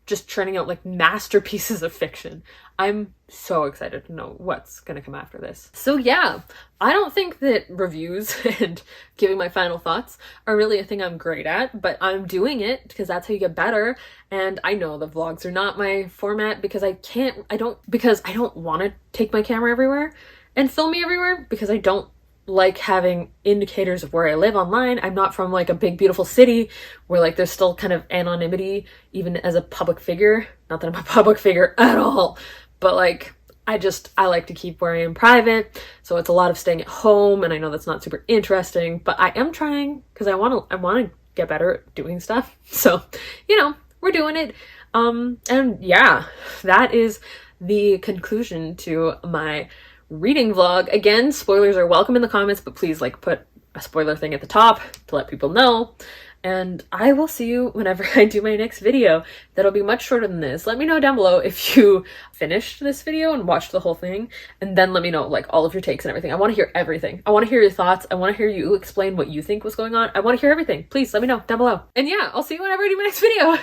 just churning out masterpieces of fiction? I'm so excited to know what's going to come after this. So yeah, I don't think that reviews and giving my final thoughts are really a thing I'm great at, but I'm doing it because that's how you get better. And I know the vlogs are not my format because I don't want to take my camera everywhere and film me everywhere, because I don't like having indicators of where I live online. I'm not from a big beautiful city where there's still kind of anonymity even as a public figure. Not that I'm a public figure at all, but I like to keep where I am private. So it's a lot of staying at home, and I know that's not super interesting, but I am trying because I want to get better at doing stuff. So, we're doing it. And yeah, that is the conclusion to my reading vlog. Again, spoilers are welcome in the comments, but please put a spoiler thing at the top to let people know. And I will see you whenever I do my next video. That'll be much shorter than this. Let me know down below if you finished this video and watched the whole thing, and then let me know all of your takes and everything. I want to hear everything. I want to hear your thoughts. I want to hear you explain what you think was going on. I want to hear everything. Please let me know down below. And yeah, I'll see you whenever I do my next video.